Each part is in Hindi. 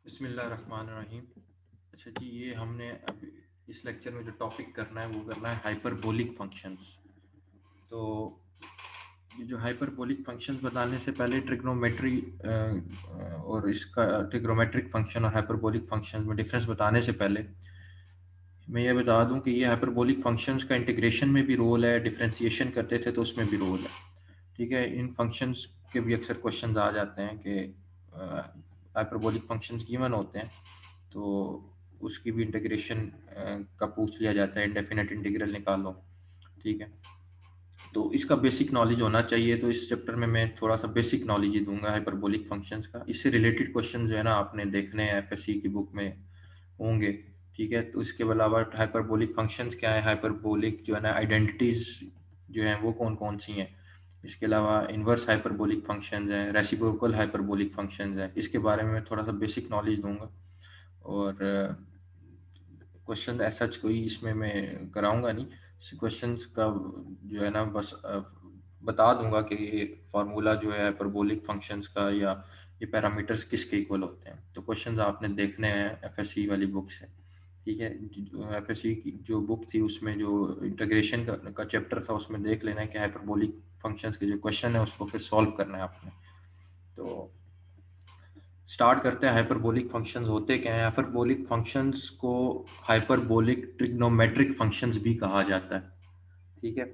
बिस्मिल्लाहिर्रहमानिर्रहीम। अच्छा जी, ये हमने अब इस लेक्चर में जो टॉपिक करना है वो करना है हाइपरबोलिक फंक्शंस। तो ये जो हाइपरबोलिक फंक्शंस बताने से पहले ट्रिग्नोमेट्री और इसका ट्रिग्नोमेट्रिक फंक्शन और हाइपरबोलिक फंक्शंस में डिफरेंस बताने से पहले मैं ये बता दूं कि ये हाइपरबोलिक फंक्शंस का इंटीग्रेशन में भी रोल है, डिफरेंशिएशन करते थे तो उसमें भी रोल है। ठीक है, इन फंक्शंस के भी अक्सर क्वेश्चंस आ जाते हैं कि हाइपरबोलिक फंक्शंस गिवन होते हैं तो उसकी भी इंटीग्रेशन का पूछ लिया जाता है, इंडेफिनेट इंटीग्रल निकालो। ठीक है, तो इसका बेसिक नॉलेज होना चाहिए। तो इस चैप्टर में मैं थोड़ा सा बेसिक नॉलेज ही दूंगा हाइपरबोलिक फंक्शंस का। इससे रिलेटेड क्वेश्चन जो है ना आपने देखने हैं एफएससी की बुक में होंगे। ठीक है, तो इसके अलावा हाइपरबोलिक फंक्शंस क्या है, हाइपरबोलिक जो है ना आइडेंटिटीज जो हैं वो कौन कौन सी हैं। इसके अलावा इन्वर्स हाइपरबोलिक फंक्शंस हैं, रेसिप्रोकल हाइपरबोलिक फंक्शंस हैं, इसके बारे में थोड़ा सा बेसिक नॉलेज दूंगा। और क्वेश्चन ऐसा कोई इसमें मैं कराऊंगा नहीं, क्वेश्चंस का जो है ना बस बता दूंगा कि ये फार्मूला जो है हाइपरबोलिक फंक्शंस का या ये पैरामीटर्स किसके इक्वल होते हैं। तो क्वेश्चंस आपने देखने हैं एफएससी वाली बुक से। ठीक है, एफएससी की जो बुक थी उसमें जो इंटीग्रेशन का चैप्टर था उसमें देख लेना है कि हाइपरबोलिक फंक्शंस के जो क्वेश्चन है उसको फिर सॉल्व करना है आपने। तो स्टार्ट करते हैं, हाइपरबोलिक फंक्शंस होते क्या हैं। हाइपरबोलिक फंक्शंस को हाइपरबोलिक ट्रिग्नोमेट्रिक फंक्शंस भी कहा जाता है। ठीक है,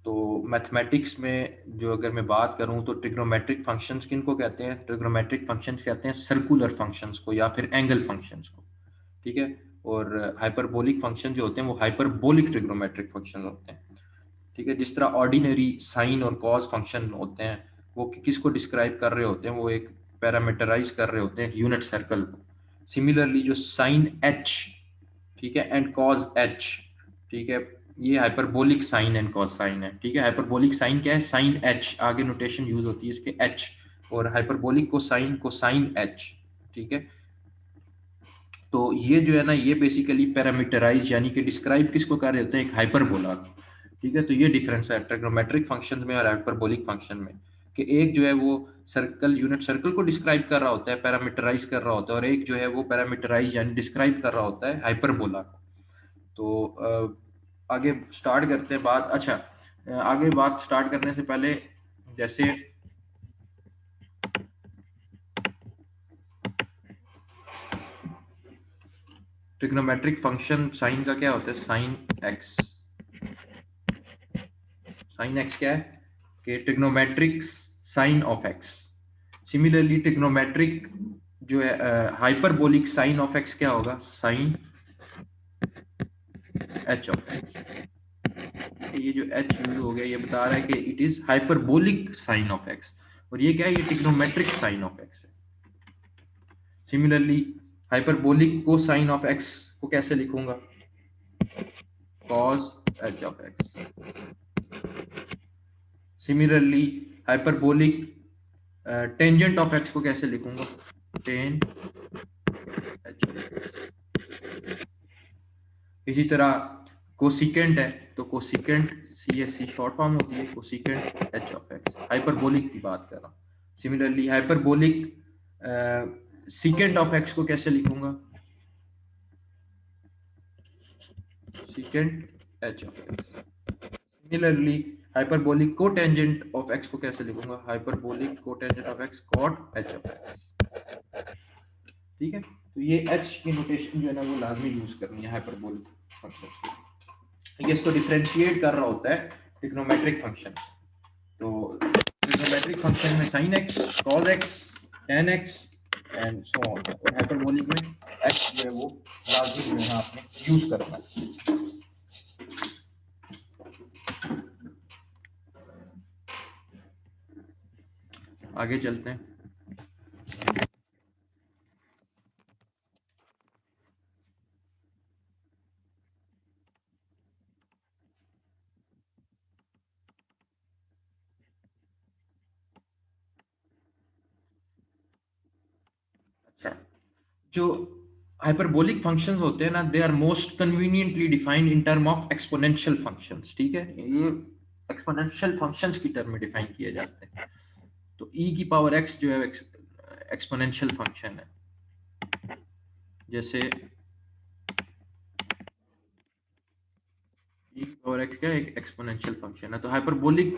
तो मैथमेटिक्स में जो अगर मैं बात करूं तो ट्रिग्नोमेट्रिक फंक्शंस किनको कहते हैं, ट्रिग्नोमेट्रिक फंक्शंस कहते हैं सर्कुलर फंक्शंस को या फिर एंगल फंक्शंस को। ठीक है, और हाइपरबोलिक फंक्शन जो होते हैं वो हाइपरबोलिक ट्रिग्नोमेट्रिक फंक्शन होते हैं। ठीक है, जिस तरह ऑर्डिनरी साइन और कॉस फंक्शन होते हैं वो किसको डिस्क्राइब कर रहे होते हैं, वो एक पैरामीटराइज कर रहे होते हैं यूनिट सर्कल को। सिमिलरली जो साइन एच, ठीक है, एंड कॉस एच, ठीक है, ये hyperbolic sine and cos sine है। ठीक है, हाइपरबोलिक साइन क्या है, साइन एच, आगे नोटेशन यूज होती है इसके एच, और हाइपरबोलिक को साइन एच। ठीक है, तो ये जो है ना ये बेसिकली पैरामीटराइज यानी कि डिस्क्राइब किसको कर रहे होते हैं, एक हाइपरबोला। ठीक है, तो ये डिफरेंस है ट्रिग्नोमेट्रिक फंक्शन में और हाइपरबोलिक फंक्शन में, कि एक जो है वो सर्कल, यूनिट सर्कल को डिस्क्राइब कर रहा होता है, पैरामीटराइज कर रहा होता है, और एक जो है वो पैरामीटराइज यानी डिस्क्राइब कर रहा होता है हाइपरबोला को। तो आगे स्टार्ट करते हैं बात। अच्छा, आगे बात स्टार्ट करने से पहले जैसे ट्रिग्नोमेट्रिक फंक्शन साइन का क्या होता है, साइन एक्स। साइन एक्स क्या है कि trigonometric sine of x. Similarly trigonometric जो है हाइपरबोलिक साइन ऑफ एक्स क्या होगा, साइन एच ऑफ एक्स। ये जो एच यूज हो गया ये बता रहा है कि it is hyperbolic sine of x, और ये क्या है, ये ट्रिग्नोमेट्रिक साइन ऑफ एक्स है। सिमिलरली हाइपरबोलिक को साइन ऑफ एक्स को कैसे लिखूंगा, cos h of x. Similarly hyperbolic tangent of x को कैसे लिखूंगा, टेन एच ऑफ एक्स। इसी तरह कोसिकेंट है तो कोसिकेंट CSC शॉर्ट फॉर्म होती है, cosecant h of x, hyperbolic की बात कर रहा हूँ। Similarly hyperbolic secant of x को कैसे लिखूंगा, secant h of x. Similarly hyperbolic cotangent of x को कैसे लिखूंगा, hyperbolic cotangent of x, cot h of x. ठीक है, तो ये एच की नोटेशन जो है ना वो लाजमी यूज करनी है हाइपरबोलिक फंक्शन। ये इसको डिफरेंशिएट कर रहा होता है ट्रिग्नोमेट्रिक फंक्शन। तो ट्रिग्नोमेट्रिक फंक्शन में sine x, cos x, ten x and so on, और हाइपरबोलिक में एक्स जो है वो लाजमी जो है ना आपने यूज करना है। आगे चलते हैं। अच्छा, जो हाइपरबोलिक फंक्शंस होते हैं ना they are most conveniently defined in term of exponential functions. ठीक है, ये एक्सपोनेंशियल फंक्शंस की टर्म में डिफाइन किए जाते हैं। तो e की पावर x जो है एक्सपोनेंशियल फंक्शन है। जैसे e पावर x क्या है, एक एक्सपोनेंशियल फंक्शन है। तो हाइपरबोलिक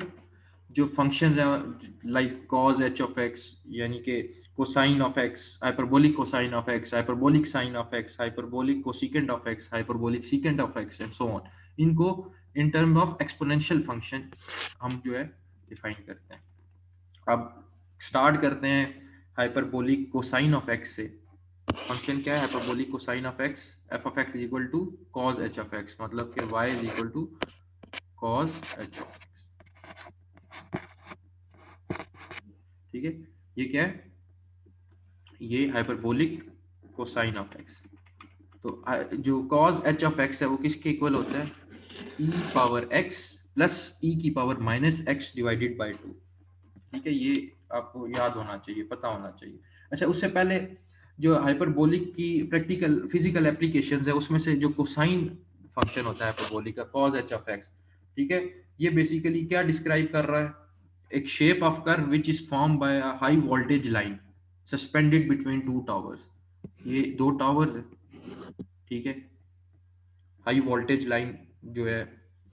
जो फंक्शंस हैं like cos h of x, यानी कि cosine of x, hyperbolic cosine of x, hyperbolic sine of x, hyperbolic cosecant of x, hyperbolic secant of x and so on, इनको in term of exponential function हम जो है डिफाइन करते हैं। अब स्टार्ट करते हैं हाइपरबोलिक कोसाइन ऑफ एक्स से। फंक्शन क्या है hyperbolic cosine of x? F of x is equal to cos h of x, मतलब कि y is equal to cos h of x. ठीक है, ये क्या है? ये हाइपरबोलिक कोसाइन ऑफ एक्स। तो जो कॉज एच ऑफ एक्स है वो किसके इक्वल होता है? E power x plus e की power minus x divided by to. ठीक है, ये आपको याद होना चाहिए, पता होना चाहिए। अच्छा, उससे पहले जो हाइपरबोलिक की प्रैक्टिकल फिजिकल एप्लीकेशंस है उसमें से जो कोसाइन फंक्शन होता है हाइपरबोलिक का, कॉज एच ऑफ एक्स, ठीक है, ये बेसिकली क्या डिस्क्राइब कर रहा है? एक shape of curve which is form by a high voltage line suspended between two towers. ये दो टावर्स है, ठीक है, हाई वोल्टेज लाइन जो है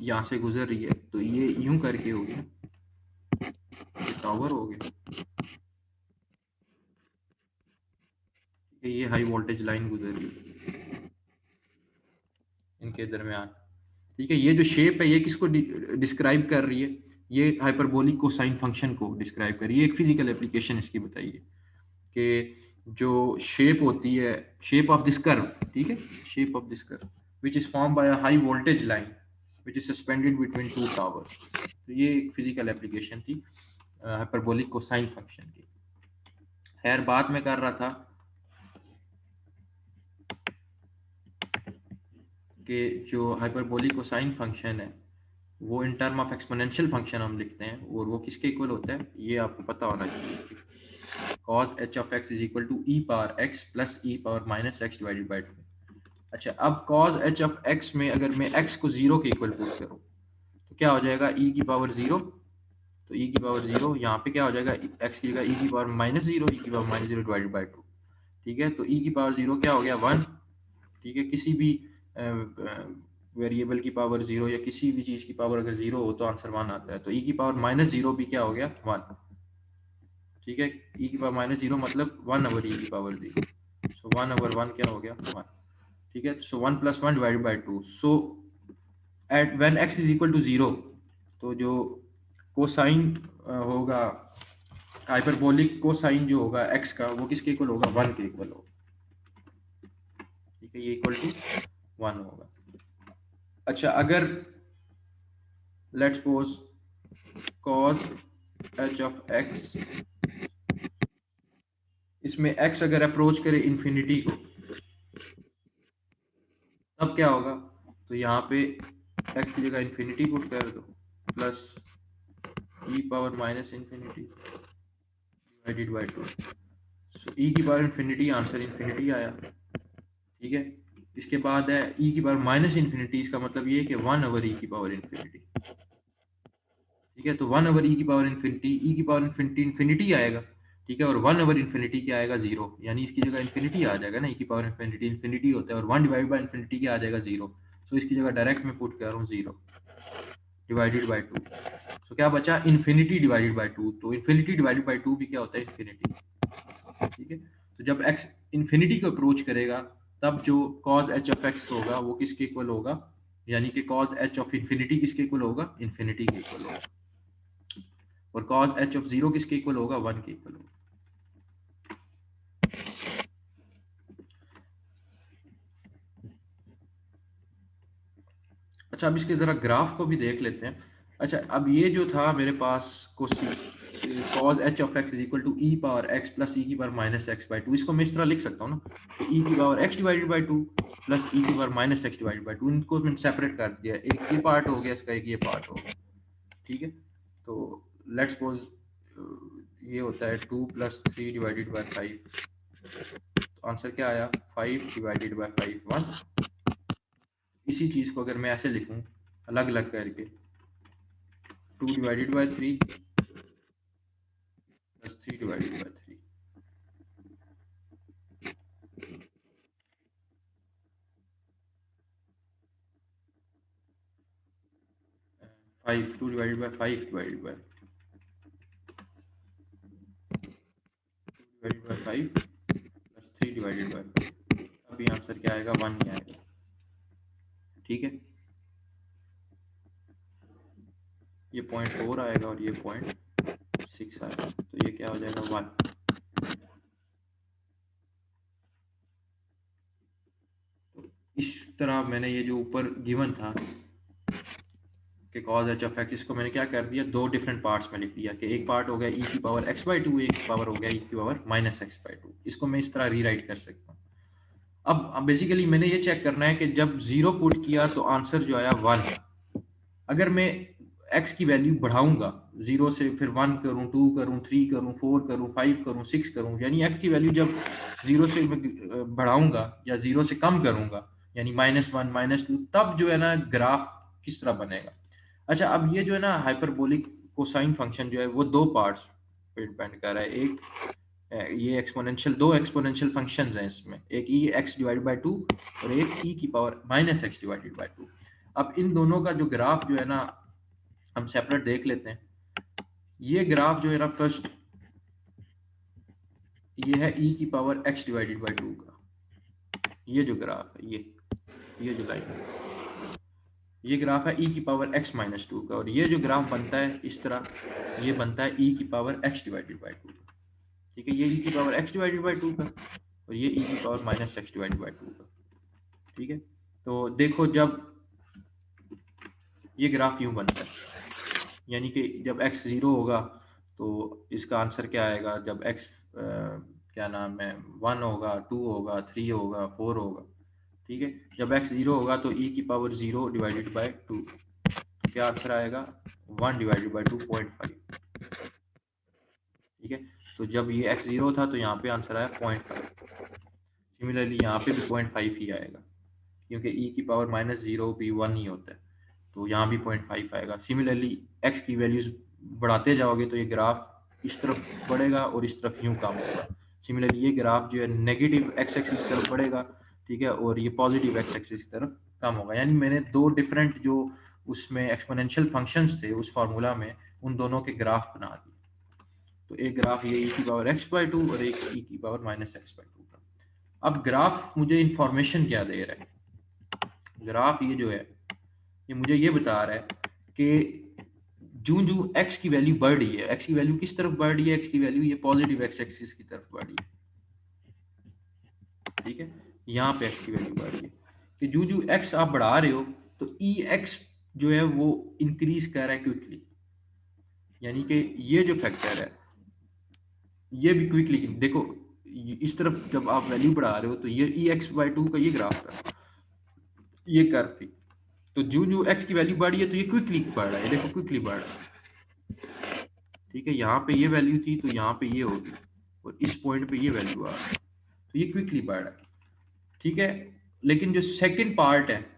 यहाँ से गुजर रही है, तो ये यूं करके हो गया, ये टावर हो गया, ये हाई वोल्टेज लाइन गुजर रही है इनके दरमियान। ठीक है, ये जो शेप है ये किसको डिस्क्राइब कर रही है? ये हाइपरबोलिक कोसाइन फंक्शन को डिस्क्राइब कर रही है। एक फिजिकल एप्लीकेशन इसकी बताइए कि जो शेप होती है, शेप ऑफ दिस कर्व, ठीक है, shape of this curve which is form by a high voltage line which is suspended between two tower. तो ये एक फिजिकल एप्लीकेशन थी हाइपरबोलिक कोसाइन फंक्शन की। खैर, बात मैं कर रहा था कि जो हाइपरबोलिक कोसाइन फंक्शन है वो इन टर्म ऑफ एक्सपोनेंशियल फंक्शन हम लिखते हैं, और वो किसके इक्वल होता है ये आपको पता होना चाहिए। cos h of x is equal to e power x plus e power minus x divided by two. अच्छा, अब cos h of x में अगर मैं x को जीरो के इक्वल पुट करूँ तो क्या हो जाएगा? e की पावर जीरो। तो e की पावर जीरो यहाँ पे क्या हो जाएगा? x की जगह e की पावर माइनस जीरो, e की power minus zero divided by to. ठीक है, तो e की पावर जीरो क्या हो गया? वन। ठीक है, किसी भी वेरिएबल की पावर जीरो या किसी भी चीज़ की पावर अगर जीरो हो तो आंसर वन आता है। तो e की पावर माइनस जीरो भी क्या हो गया? वन। ठीक है, e की पावर माइनस जीरो मतलब वन ओवर e की power zero. So one over one क्या हो गया? वन। ठीक है, so one plus one divided by two. So at when x is equal to zero, तो जो कोसाइन होगा, हाइपरबोलिक कोसाइन जो होगा x का, वो किसके इक्वल होगा? वन के इक्वल होगा। ठीक है, ये इक्वल टू वन होगा। अच्छा, अगर let's suppose cos h of x, इसमें x अगर अप्रोच करे इन्फिनिटी को, तब क्या होगा? तो यहाँ पे x की जगह इन्फिनिटी पुट कर दो, plus e power minus infinity divided by two. So e की पावर इन्फिनिटी, आंसर इन्फिनिटी आया। ठीक है, इसके बाद है e की पावर माइनस इन्फिनिटी, इसका मतलब ये है कि वन ओवर e की पावर इन्फिनिटी। ठीक है, तो वन ओवर ई की पावर इन्फिनिटी, ई की पावर इन्फिनिटी इन्फिनिटी आएगा। ठीक है, और वन ओवर इन्फिनिटी क्या आएगा? जीरो, यानी इसकी जगह इन्फिनिटी आ जाएगा ना, ई की पावर इन्फिनिटी इन्फिनिटी होता है, और वन डिवाइड बाई इन्फिनिटी क्या आ जाएगा? जीरो। सो इसकी जगह डायरेक्ट मैं पुट कर रहा हूँ जीरो डिवाइडेड बाई टू। सो क्या बचा? Infinity divided by to. तो इन्फिनिटी डिवाइडेड बाई टू भी क्या होता है? इन्फिनिटी। ठीक है, तो जब एक्स इन्फिनिटी को अप्रोच करेगा तब जो कॉज एच ऑफ एक्स होगा वो किसके इक्वल होगा? यानी कि कॉज एच ऑफ इन्फिनिटी किसके इक्वल होगा? इन्फिनिटी के इक्वल होगा। और cos h ऑफ जीरो किसके इक्वल होगा? वन के इक्वल होगा। अच्छा, अब इसके जरा ग्राफ को भी देख लेते हैं। अच्छा, अब ये जो था मेरे पास cos h of x is equal to e power x plus e की power minus x by two, इसको मैं इस तरह लिख सकता हूँ ना, तो e की power x divided by two plus e की power minus x divided by to, इनको मैंने सेपरेट कर दिया, एक ये पार्ट हो गया इसका, एक ये पार्ट हो गया। ठीक है, तो लेट्स सपोज ये होता है two plus three divided by five, तो आंसर क्या आया? Five divided by five, one. इसी चीज़ को अगर मैं ऐसे लिखूं अलग अलग करके, two divided by three plus three divided by three, 5, 2 divided by 5 divided by 5 plus 3 divided by 5। अभी आंसर क्या आएगा? 1 ही आएगा। ठीक है, ये 0.4 आएगा और ये 0.6 आएगा, तो ये क्या हो जाएगा? 1। तो इस तरह मैंने ये जो ऊपर गिवन था कि cos h ऑफ x, इसको मैंने क्या कर दिया, दो डिफरेंट पार्ट्स में लिख दिया कि एक पार्ट हो गया e की पावर x/2, एक पावर हो गया e की पावर -x/2। इसको मैं इस तरह रीराइट कर सकता हूँ। अब बेसिकली मैंने ये चेक करना है कि जब 0 पुट किया तो आंसर जो आया 1 है। अगर मैं x की वैल्यू बढ़ाऊंगा 0 से, फिर 1 करूं, 2 करूं, 3 करूं, 4 करूं, 5 करूं, 6 करूं, यानी x की वैल्यू जब 0 से बढ़ाऊंगा या 0 से कम करूंगा, यानी -1, -2, तब जो है ना ग्राफ किस तरह बनेगा। अच्छा, अब ये जो है ना हाइपरबोलिक कोसाइन फंक्शन जो है वो दो पार्ट्स पे डिपेंड कर रहा है। एक ये एक्सपोनेंशियल, दो एक्सपोनेंशियल फंक्शंस हैं इसमें, एक ई एक्स डिवाइडेड बाई 2 और एक ई की पावर -x डिवाइडेड बाई 2। अब इन दोनों का जो ग्राफ जो है ना हम सेपरेट देख लेते हैं। ये ग्राफ जो है ना फर्स्ट, ये है ई की पावर x डिवाइडेड बाई 2 का, ये जो ग्राफ है, ये जो लाइन है, ये ग्राफ है ई की पावर x माइनस 2 का, और ये जो ग्राफ बनता है इस तरह, ये बनता है ई की पावर x डिवाइडेड बाई 2। ठीक है, ये ई की पावर x डिवाइडेड बाई 2 का और ये ई की पावर -x डिवाइडेड बाई 2 का। ठीक है, तो देखो जब ये ग्राफ यूं बनता है, यानी कि जब x 0 होगा तो इसका आंसर क्या आएगा, जब x क्या नाम है 1 होगा, 2 होगा, 3 होगा, 4 होगा। ठीक है, जब x 0 होगा तो e की पावर 0 डिवाइडेड बाई 2, क्या आंसर आएगा? 1 डिवाइडेड बाई 2.5। ठीक है, तो जब ये x 0 था तो यहाँ पे आंसर आया 0.5। सिमिलरली यहाँ पे भी 0.5 ही आएगा, क्योंकि e की पावर -0 भी 1 ही होता है, तो यहाँ भी 0.5 आएगा। सिमिलरली x की वैल्यूज बढ़ाते जाओगे तो ये ग्राफ इस तरफ बढ़ेगा और इस तरफ यूं कम होगा। सिमिलरली ये ग्राफ जो है नेगेटिव x एक्सिस की तरफ बढ़ेगा, ठीक है, और ये पॉजिटिव x एक्सिस की तरफ कम होगा। यानी मैंने दो डिफरेंट जो उसमें एक्सपोनेंशियल फंक्शंस थे उस फार्मूला में, उन दोनों के ग्राफ बना दिए। तो एक ग्राफ ये e की पावर x/2 और एक e की पावर -x/2 का। अब ग्राफ मुझे इंफॉर्मेशन क्या दे रहा है? ग्राफ ये जो है ये मुझे ये बता रहा है कि जूं जूं x की वैल्यू बढ़ रही है, x की वैल्यू किस तरफ बढ़ रही है, x की वैल्यू ये पॉजिटिव x एक्सिस की तरफ बढ़ रही है। ठीक है, यहाँ पे x की वैल्यू बढ़ रही है कि जूं जूं x आप बढ़ा रहे हो तो ई एक्स जो है वो इंक्रीज कर रहा है क्विकली, यानी कि ये जो फैक्टर है ये भी क्विकली देखो, इस तरफ जब आप वैल्यू बढ़ा रहे हो तो ये ई एक्स बाई 2 का ये ग्राफ था, ये कर्व थी, तो जो जो एक्स की वैल्यू बढ़ी है तो ये क्विकली बढ़ रहा है, देखो क्विकली बढ़ रहा है। ठीक है, यहाँ पे ये वैल्यू थी तो यहाँ पे ये होगी और इस पॉइंट पे ये वैल्यू आ रही है, तो ये क्विकली बढ़ रहा है। ठीक है, लेकिन जो सेकंड पार्ट है,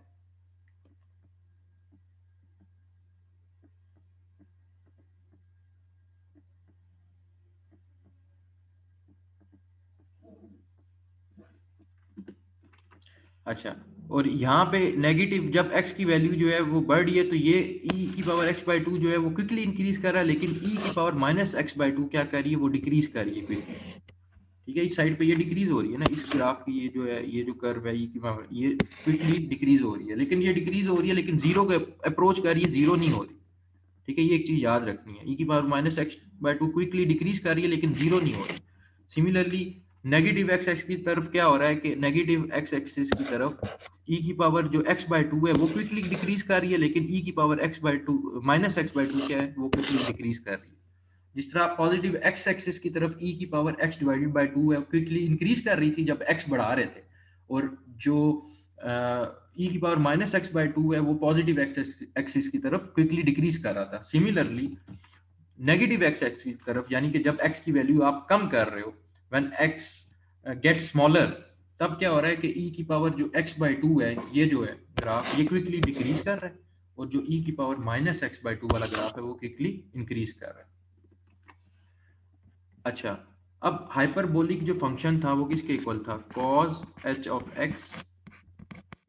अच्छा, और यहाँ पे नेगेटिव जब x की वैल्यू जो है वो बढ़ रही है तो ये e की पावर x/2 जो है वो क्विकली इंक्रीज कर रहा है, लेकिन e की पावर -x/2 क्या कर रही है, वो डिक्रीज कर रही है क्विकली। ठीक है, इस साइड पे ये डिक्रीज हो रही है ना, इस ग्राफ की ये जो है, ये जो कर्व है, की पावर ये क्विकली डिक्रीज हो रही है, लेकिन ये डिक्रीज हो रही है लेकिन जीरो के अप्रोच कर रही है, जीरो नहीं हो रही। ठीक है, ये एक चीज याद रखनी है, e की पावर -x/2 क्विकली डिक्रीज कर रही है लेकिन जीरो नहीं हो रही। सिमिलरली नेगेटिव x एक्सिस की तरफ क्या हो रहा है कि नेगेटिव x एक्सिस की तरफ e की पावर जो x/2 है वो क्विकली डिक्रीज कर रही है, लेकिन e की पावर x/2 -x/2 क्या है, वो क्विकली डिक्रीज कर रही है। जिस तरह पॉजिटिव x एक्सिस की तरफ e की पावर x डिवाइडेड बाई 2 है, क्विकली इंक्रीज कर रही थी जब x बढ़ा रहे थे, और जो e की पावर -x/2 है वो पॉजिटिव x एक्सिस की तरफ क्विकली डिक्रीज कर रहा था। सिमिलरली नेगेटिव x एक्सिस की तरफ, यानी कि जब x की वैल्यू आप कम कर रहे हो, व्हेन x गेट स्मॉलर, तब क्या हो रहा है कि e की पावर जो x/2 है, ये जो है ग्राफ ये क्विकली डिक्रीज कर रहा है, और जो e की पावर -x/2 वाला ग्राफ है वो क्विकली इंक्रीज कर रहा है। अच्छा, अब हाइपरबोलिक जो फंक्शन था वो किसके इक्वल था? cos h of x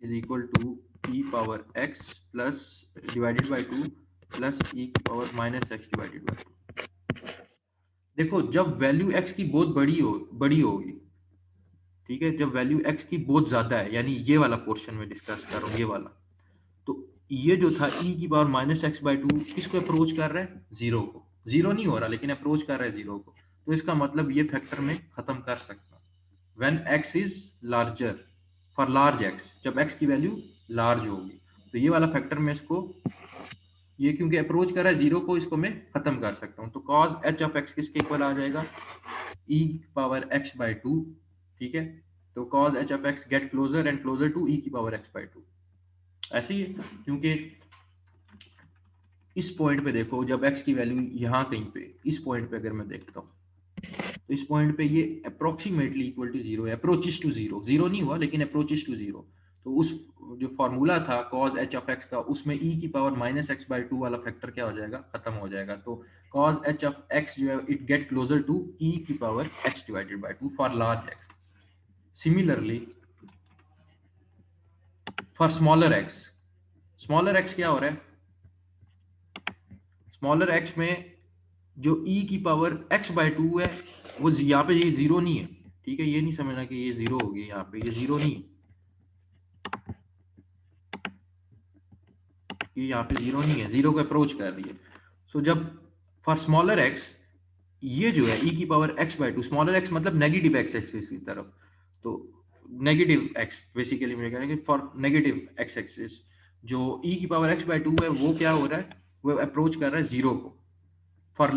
is equal to e power x plus divided by 2 plus e की power minus x divided by 2। देखो जब वैल्यू एक्स की बहुत बड़ी होगी, ठीक है, जब वैल्यू एक्स की बहुत ज्यादा है, यानी ये वाला पोर्शन में डिस्कस कर रहा हूँ, ये वाला, तो ये जो था ई की पावर माइनस एक्स बाई 2 किसको अप्रोच कर रहा है, जीरो को। जीरो नहीं हो रहा लेकिन अप्रोच कर रहा है जीरो को, तो इसका मतलब ये फैक्टर में खत्म कर सकता हूँ। When x is larger, for large x, जब एक्स की वैल्यू लार्ज होगी, तो ये वाला फैक्टर में इसको, ये क्योंकि अप्रोच कर रहा है जीरो को, इसको मैं खत्म कर सकता हूँ। तो कॉज एच ऑफ एक्स किसके इक्वल आ जाएगा, ई पावर एक्स बाई 2, ठीक है। तो cos h of x get closer and closer to e की पावर एक्स बाई 2। ऐसे ही है, क्योंकि इस पॉइंट पे देखो, जब x की वैल्यू यहाँ कहीं पे, इस पॉइंट पे अगर मैं देखता हूँ, तो इस पॉइंट पे ये अप्रोक्सीमेटली इक्वल टू जीरो है, अप्रोचेस टू जीरो, जीरो नहीं हुआ लेकिन अप्रोचेस टू जीरो। तो उस जो फॉर्मूला था cos h ऑफ x का, उसमें e की पावर माइनस एक्स बाई 2 वाला फैक्टर क्या हो जाएगा, खत्म हो जाएगा। तो cos h ऑफ x जो है it get closer to e की power x divided by 2 for large x। Similarly for smaller x क्या हो रहा है, स्मॉलर x में जो e की पावर x बाई 2 है, वो यहाँ पे ये जीरो नहीं है, ठीक है। ये नहीं समझना कि ये जीरो होगी, यहाँ पे ये जीरो नहीं है, ये यहाँ पे जीरो नहीं है, जीरो को अप्रोच कर रही है। सो जब फॉर स्मॉलर एक्स, ये जो है e की power x by 2, smaller x मतलब नेगेटिव x एक्सिस की तरफ, तो नेगेटिव x बेसिकली मुझे कहना है कि फॉर नेगेटिव x एक्सिस जो e की पावर x बाई 2 है, वो क्या हो रहा है, वो अप्रोच कर रहा है जीरो को फॉर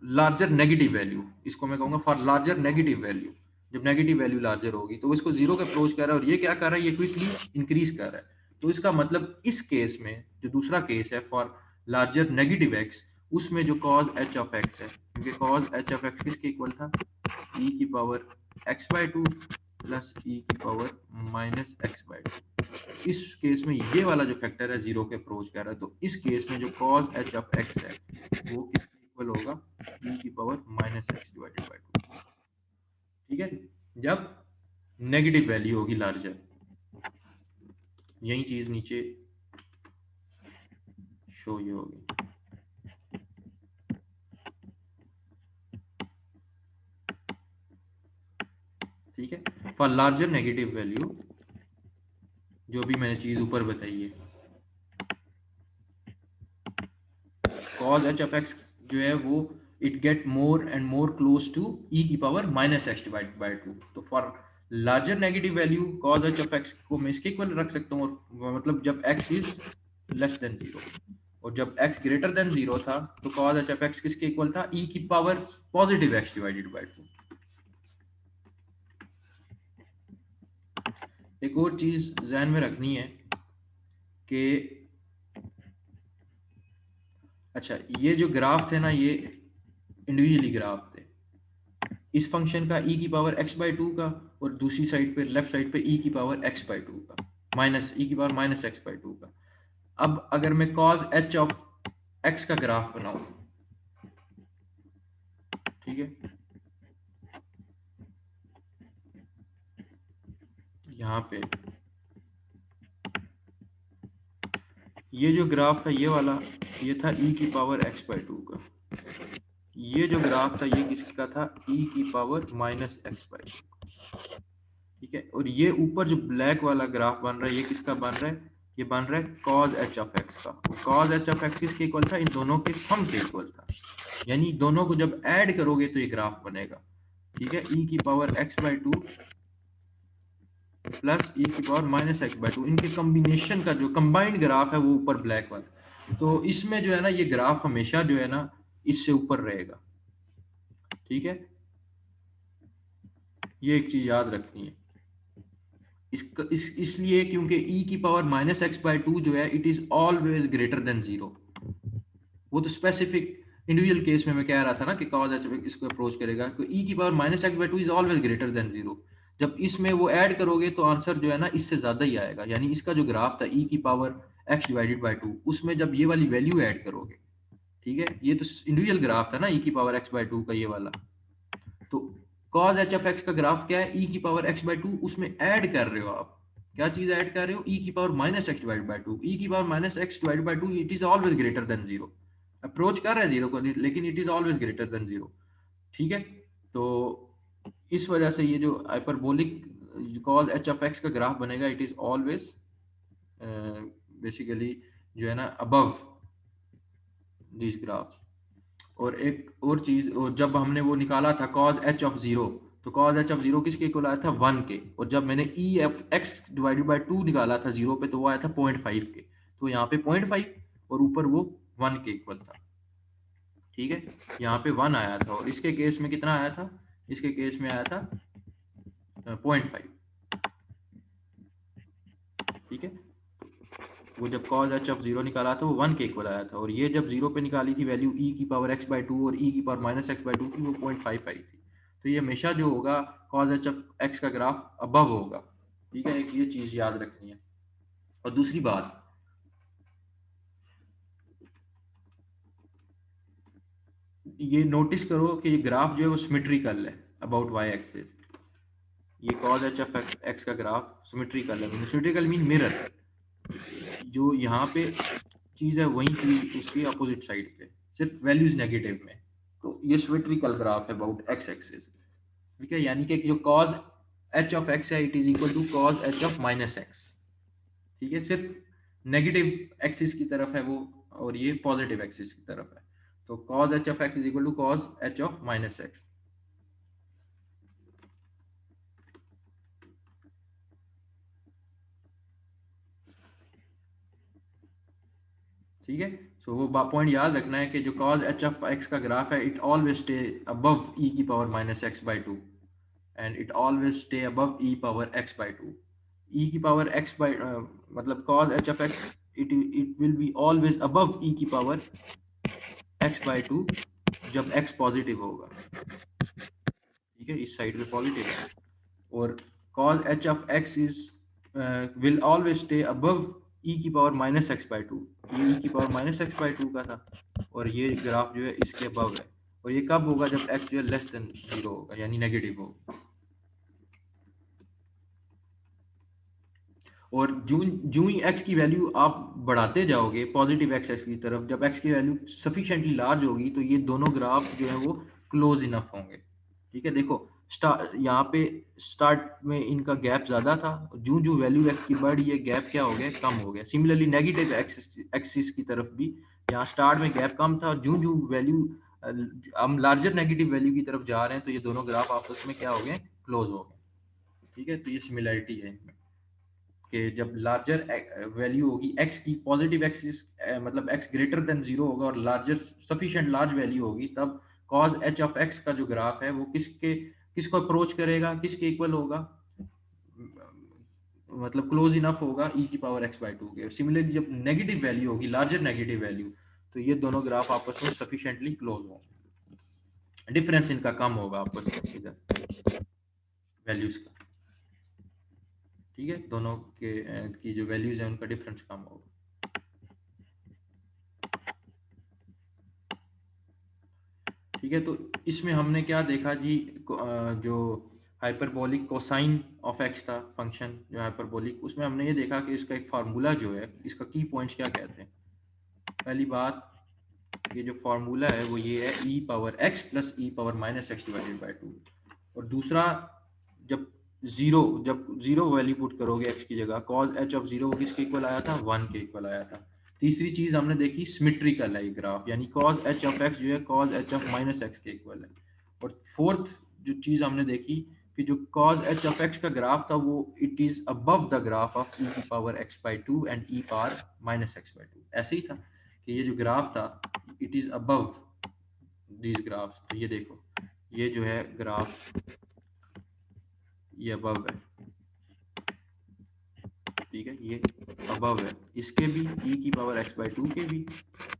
लार्जर नेगेटिव वैल्यू, इसको मैं कहूंगा फॉर लार्जर नेगेटिव वैल्यू। जब नेगेटिव वैल्यू लार्जर होगी तो इसको जीरो के अप्रोच कर रहा है, और ये क्या कर रहा है, ये क्विकली इंक्रीज कर रहा है। तो इसका मतलब इस केस में, जो दूसरा केस है फॉर लार्जर नेगेटिव एक्स, उसमें जो कॉज एच ऑफ एक्स है, क्योंकि कॉज एच ऑफ एक्स किसके इक्वल था, ई की power x by 2 plus e की पावर माइनस एक्स बाई 2। इस केस में ये वाला जो फैक्टर है जीरो के अप्रोच कर रहा है, तो इस केस में जो कॉज एच ऑफ एक्स है वो किसके इक्वल होगा, ई की power minus x divided by 2, ठीक है। जब नेगेटिव वैल्यू होगी लार्जर, यही चीज नीचे शो ये होगी, ठीक है। फॉर लार्जर नेगेटिव वैल्यू, जो भी मैंने चीज ऊपर बताई है, cos h of x जो है वो it get more and more close to e की power minus x divide by 2। तो for larger negative value cos h of x को मैं इसके इक्वल रख सकता हूँ, और मतलब जब x is less than zero, और जब x ग्रेटर देन जीरो था तो cos h of x किसके इक्वल था, e की power positive x divided by 2। एक और चीज ध्यान में रखनी है कि, अच्छा ये जो ग्राफ थे ना, ये इंडिविजुअली ग्राफ थे, इस फंक्शन का e की पावर x बाई 2 का, और दूसरी साइड पे लेफ्ट साइड पे e की पावर x बाई 2 का, माइनस e की पावर माइनस x बाई 2 का। अब अगर मैं cos h ऑफ x का ग्राफ बनाऊं, ठीक है, यहाँ पे ये जो ग्राफ था ये वाला, ये था e की पावर x बाई 2 का, ये जो ग्राफ था ये किसका था, e की पावर माइनस एक्स बाई 2, ठीक है। और ये ऊपर जो ब्लैक वाला ग्राफ बन रहा है, ये किसका बन रहा है, ये बन रहा है cos h ऑफ x का। cos h ऑफ x किसके इक्वल था, इन दोनों के सम के इक्वल था, यानी दोनों को जब ऐड करोगे तो ये ग्राफ बनेगा, ठीक है। e की power x by 2 plus e की पावर माइनस एक्स बाई 2, इनके कॉम्बिनेशन का जो कंबाइंड ग्राफ है वो ऊपर ब्लैक वाला। तो इसमें जो है ना, ये ग्राफ हमेशा जो है ना इससे ऊपर रहेगा, ठीक है। ये एक चीज याद रखनी है, इसलिए क्योंकि e की पावर माइनस एक्स बाई 2 जो है it is always greater than zero. वो तो स्पेसिफिक इंडिविजुअल केस में मैं कह रहा था ना कि cos h इसको अप्रोच करेगा, तो e की power minus x by 2 is always greater than zero. जब इसमें वो ऐड करोगे तो आंसर जो है ना इससे ज्यादा ही आएगा, यानी इसका जो ग्राफ था e की पावर x डिवाइडेड बाई 2, उसमें जब ये वाली वैल्यू ऐड करोगे, ठीक है, ये तो इंडिविजुअल ग्राफ था ना e की पावर x बाई 2 का, ये वाला। तो cos h ऑफ x का ग्राफ क्या है, e की पावर x बाई 2, उसमें ऐड कर रहे हो आप, क्या चीज ऐड कर रहे हो, ई की power minus x divide by two. E की power minus x divide by two, it is always greater than zero. Approach कर रहा है जीरो को, लेकिन it is always greater than zero. ठीक है, तो इस वजह से ये जो hyperbolic cos h of x का ग्राफ बनेगा, इट इज ऑलवेज बेसिकली जो है ना अबव दिस ग्राफ। और एक और चीज, और जब हमने वो निकाला था कॉज एच ऑफ जीरो, तो कॉज एच ऑफ जीरो किसके इक्वल आया था, 1 के। और जब मैंने E F x divided by 2 निकाला था जीरो पे, तो वो आया था 0.5 के। तो यहाँ पे 0.5 और ऊपर वो 1 के इक्वल था। ठीक है, यहाँ पे 1 आया था, और इसके केस में कितना आया था, इसके केस में आया था 0.5। ठीक है, वो जब cos h ऑफ जीरो निकाला था वो 1 के इक्वल आया था, और ये जब जीरो पे निकाली थी वैल्यू e की पावर x बाई टू और e की power minus x by to की, वो 0.5 आई थी। तो ये हमेशा जो होगा cos h ऑफ x का ग्राफ अबव होगा। ठीक है, एक ये चीज याद रखनी है। और दूसरी बात, ये नोटिस करो कि ये ग्राफ जो है वो सिमेट्रिकल है अबाउट y एक्सिस। ये cos h ऑफ x का ग्राफ सिमेट्रिकल है। सिमेट्रिकल मीन मिरर, जो यहाँ पे चीज है वही चीज उसकी अपोजिट साइड पे, सिर्फ वैल्यूज नेगेटिव में। तो ये सिमेट्रिकल ग्राफ है अबाउट एक्स एक्सिस। ठीक है, यानी कि जो कॉज एच ऑफ एक्स है, it is equal to cos h of minus x. ठीक है, सिर्फ नेगेटिव एक्सिस की तरफ है वो, और ये पॉजिटिव एक्सिस की तरफ है। तो cos h of x is equal to cos h of minus x. ठीक है, सो वो पॉइंट याद रखना है कि जो कॉज एच ऑफ एक्स का ग्राफ है, इट ऑलवेज स्टे अबव ई की power minus x by to, and it always stay above e power x by 2। e की पावर x by मतलब cos h of x, it will be always above e की पावर x by 2 जब x पॉजिटिव होगा। ठीक है, इस साइड पे पॉजिटिव है। और cos h of x is will always stay above e की power minus x by two. ये e की power minus x by two का था, और ये ग्राफ जो है इसके अबव है। और ये कब होगा, जब x जो है लेस देन जीरो होगा, यानी नेगेटिव होगा। और जूं जूं ही x की वैल्यू आप बढ़ाते जाओगे पॉजिटिव एक्स की तरफ, जब x की वैल्यू सफिशिएंटली लार्ज होगी, तो ये दोनों ग्राफ जो है वो क्लोज इनफ होंगे। ठीक है, देखो यहाँ पे स्टार्ट में इनका गैप ज्यादा था, जूं जूं वैल्यू x की बढ़ी है, गैप क्या हो गया, कम हो गया। सिमिलरली नेगेटिव एक्सिस की तरफ भी यहाँ स्टार्ट में गैप कम था, और जूं जूं वैल्यू हम लार्जर नेगेटिव वैल्यू की तरफ जा रहे हैं, तो ये दोनों ग्राफ आपस में क्या हो गए, क्लोज हो गए। ठीक है, तो ये सिमिलैरिटी है इनमें कि जब लार्जर वैल्यू होगी x की, पॉजिटिव एक्सिस मतलब x ग्रेटर देन जीरो होगा और लार्जर सफिशिएंट लार्ज वैल्यू होगी, तब cos h ऑफ x का जो ग्राफ है वो किसको अप्रोच करेगा, किसके इक्वल होगा, मतलब क्लोज इनफ होगा e की पावर x बाई टू के। सिमिलरली जब नेगेटिव वैल्यू होगी, लार्जर नेगेटिव वैल्यू, तो ये दोनों ग्राफ आपस में सफिशिएंटली क्लोज होंगे, डिफरेंस इनका कम होगा आपस में इधर वैल्यूज का। ठीक है, दोनों के की जो वैल्यूज है उनका डिफरेंस कम होगा। ठीक है, तो इसमें हमने क्या देखा जी, जो हाइपरबोलिक कोसाइन ऑफ एक्स था फंक्शन जो हाइपरबोलिक, उसमें हमने ये देखा कि इसका एक फार्मूला जो है, इसका की पॉइंट्स क्या कहते हैं। पहली बात, ये जो फार्मूला है वो ये है e power x plus e power minus x divided by two. और दूसरा, जब जब जीरो वैल्यू पुट करोगे एक्स की जगह, कॉज एच ऑफ जीरो किसके इक्वल आया था, 1 के इक्वल आया था। तीसरी चीज हमने देखी सिमेट्रिकल है ये ग्राफ, यानी कॉज एच ऑफ एक्स जो है cos h of minus x के इक्वल है। और फोर्थ जो चीज हमने देखी कि जो कॉज एच ऑफ एक्स का ग्राफ था वो it is above the graph of e की power x by two and e power minus x by two. ऐसे ही था कि ये जो ग्राफ था it is above these graphs. तो ये देखो, ये जो है ग्राफ ये अबव है। ठीक है, ये अबव है, इसके भी e की पावर x बाई टू के भी,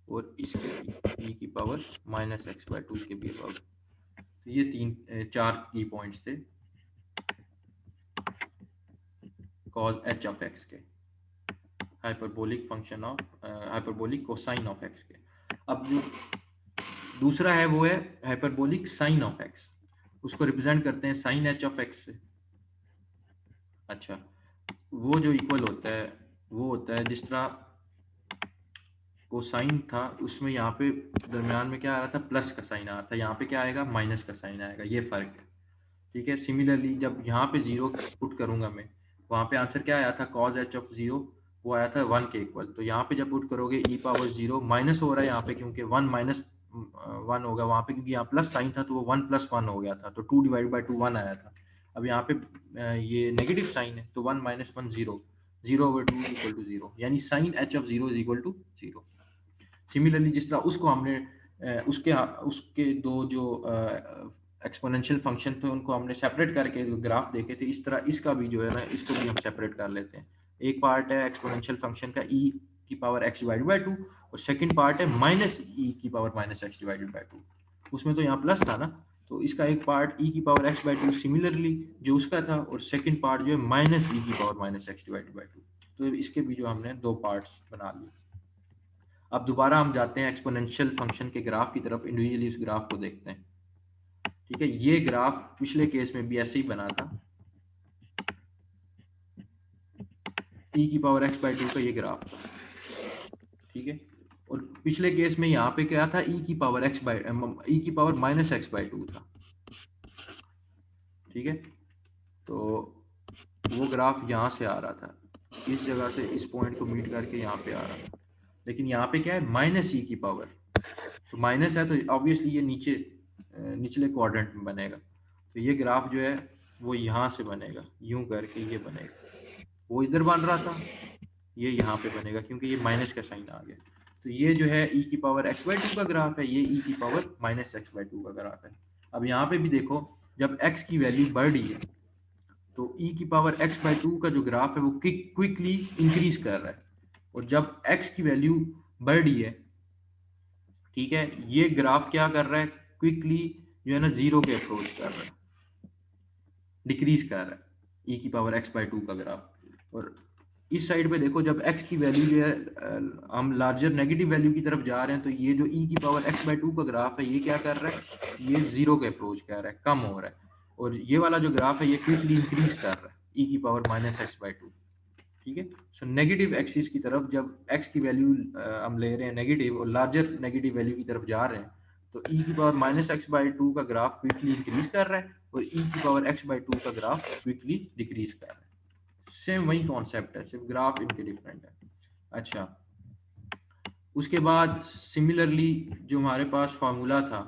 और इसके भी e की power minus x by two के भी अबव। तो ये चार की पॉइंट्स थे cos h ऑफ x के, hyperbolic function of hyperbolic cosine of x के। अब जो दूसरा है वो है हाइपरबोलिक साइन ऑफ x, उसको रिप्रेजेंट करते हैं साइन h ऑफ x से। अच्छा, वो जो इक्वल होता है वो होता है जिस तरह कोसाइन था उसमें यहाँ पे दरमियान में क्या आ रहा था, प्लस का साइन आ रहा था, यहाँ पे क्या आएगा, माइनस का साइन आएगा, ये फ़र्क है। ठीक है, सिमिलरली जब यहाँ पे जीरो पुट करूंगा मैं, वहाँ पे आंसर क्या आया था, कॉज एच ऑफ जीरो, वो आया था 1 के इक्वल। तो यहाँ पे जब पुट करोगे ई पावर जीरो माइनस हो रहा है यहाँ पे, क्योंकि 1 माइनस 1 होगा वहाँ पे, क्योंकि यहाँ प्लस साइन था तो वो 1 प्लस 1 हो गया था, तो 2 डिवाइड बाई 2 1 आया था। अब यहाँ पे ये नेगेटिव साइन है तो 1 minus 1 zero, zero over 2 equal to zero, यानी sine h of zero is equal to zero. Similarly जिस तरह उसको हमने उसके उसके दो जो एक्सपोनेंशियल फंक्शन थे उनको हमने सेपरेट करके ग्राफ देखे थे, इस तरह इसका भी जो है ना, इसको भी हम सेपरेट कर लेते हैं। एक पार्ट है एक्सपोनेंशियल फंक्शन का ई की power x divided by two, और सेकंड पार्ट है माइनस ई की power minus x divided by to. उसमें तो यहाँ प्लस था ना, तो इसका एक पार्ट ई की power x by two similarly जो उसका था, और सेकंड पार्ट जो है माइनस ई की power minus x divided by to. तो इसके भी जो हमने दो पार्ट्स बना लिए। अब दोबारा हम जाते हैं एक्सपोनेंशियल फंक्शन के ग्राफ की तरफ, इंडिविजुअली उस ग्राफ को देखते हैं। ठीक है, ये ग्राफ पिछले केस में भी ऐसे ही बना था, e की पावर x बाई टू का ये ग्राफ था। ठीक है, और पिछले केस में यहाँ पे क्या था, e की पावर x बाई e की power minus x by to था। ठीक है, तो वो ग्राफ यहाँ से आ रहा था, इस जगह से इस पॉइंट को मीट करके यहाँ पे आ रहा था, लेकिन यहाँ पे क्या है, माइनस ई की पावर, तो माइनस है तो ऑब्वियसली ये नीचे निचले क्वाड्रेंट में बनेगा। तो ये ग्राफ जो है वो यहाँ से बनेगा, यूं करके ये बनेगा, वो इधर बन रहा था, ये यहाँ पे बनेगा क्योंकि ये माइनस का साइन आ गया। तो ये जो है ई की पावर एक्स बाई टू का ग्राफ है, ये ई की power minus x by two का ग्राफ है। अब यहाँ पे भी देखो, जब एक्स की वैल्यू बढ़ रही है तो ई की पावर एक्स बाई टू का जो ग्राफ है वो क्विकली इंक्रीज कर रहा है, और जब एक्स की वैल्यू बढ़ रही है, ठीक है, ये ग्राफ क्या कर रहा है, क्विकली जो है ना जीरो के अप्रोच कर रहा है, डिक्रीज कर रहा है, ई की पावर एक्स बाई टू का ग्राफ। और इस साइड पे देखो, जब x की वैल्यू जो है हम लार्जर नेगेटिव वैल्यू की तरफ जा रहे हैं, तो ये जो e की पावर x बाई टू का ग्राफ है ये क्या कर रहा है, ये जीरो के अप्रोच कर रहा है, कम हो रहा है। और ये वाला जो ग्राफ है ये क्विकली इंक्रीज कर रहा है, e की power minus x by to. ठीक है, सो नेगेटिव एक्सिस की तरफ जब x की वैल्यू हम ले रहे हैं नेगेटिव, और लार्जर नेगेटिव वैल्यू की तरफ जा रहे हैं, तो e की power minus x by two का ग्राफ क्विकली इंक्रीज कर रहा है, और e की पावर x बाई टू का ग्राफ क्विकली डिक्रीज कर रहा है। सेम वही कॉन्सेप्ट है, सिर्फ ग्राफ इनके डिफरेंट है। अच्छा, उसके बाद सिमिलरली जो हमारे पास फार्मूला था,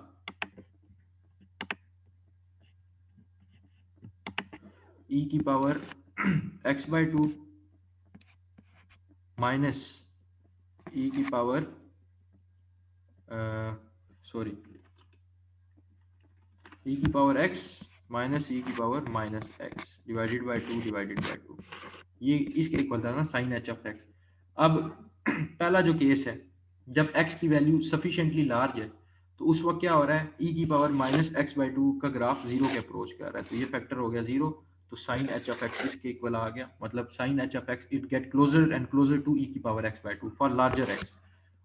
e की power x by two minus e की पावर सॉरी e की पावर x माइनस e की power minus x divided by two divided by two, ये इसके इक्वल था ना साइन एच ऑफ एक्स। अब पहला जो केस है, जब x की वैल्यू सफिशिएंटली लार्ज है, तो उस वक्त क्या हो रहा है, e की power minus x by two का ग्राफ जीरो के अप्रोच कर रहा है, तो ये फैक्टर हो गया जीरो, तो साइन एच ऑफ एक्स इसके इक्वल आ गया, मतलब sine h of x it get closer and closer to e की power x by two for larger x.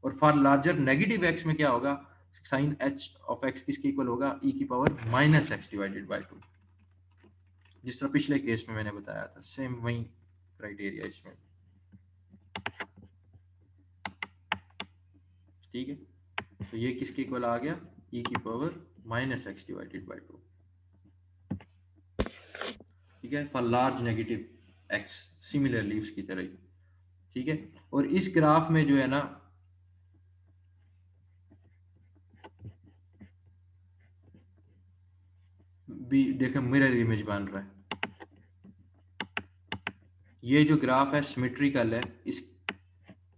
और फॉर लार्जर नेगेटिव एक्स में क्या होगा, साइन एच ऑफ एक्स किसके इक्वल होगा, e की power minus x divided by two, जिस तरह पिछले केस में मैंने बताया था, सेम वही क्राइटेरिया इसमें। ठीक है, तो ये किसके इक्वल आ गया, e की power minus x divided by to. ठीक है, for large negative x, similarly उसकी तरह ही। ठीक है, और इस ग्राफ में जो है ना, भी देखें मिरर इमेज बन रहा है, ये जो ग्राफ है सिमेट्रिकल है, इस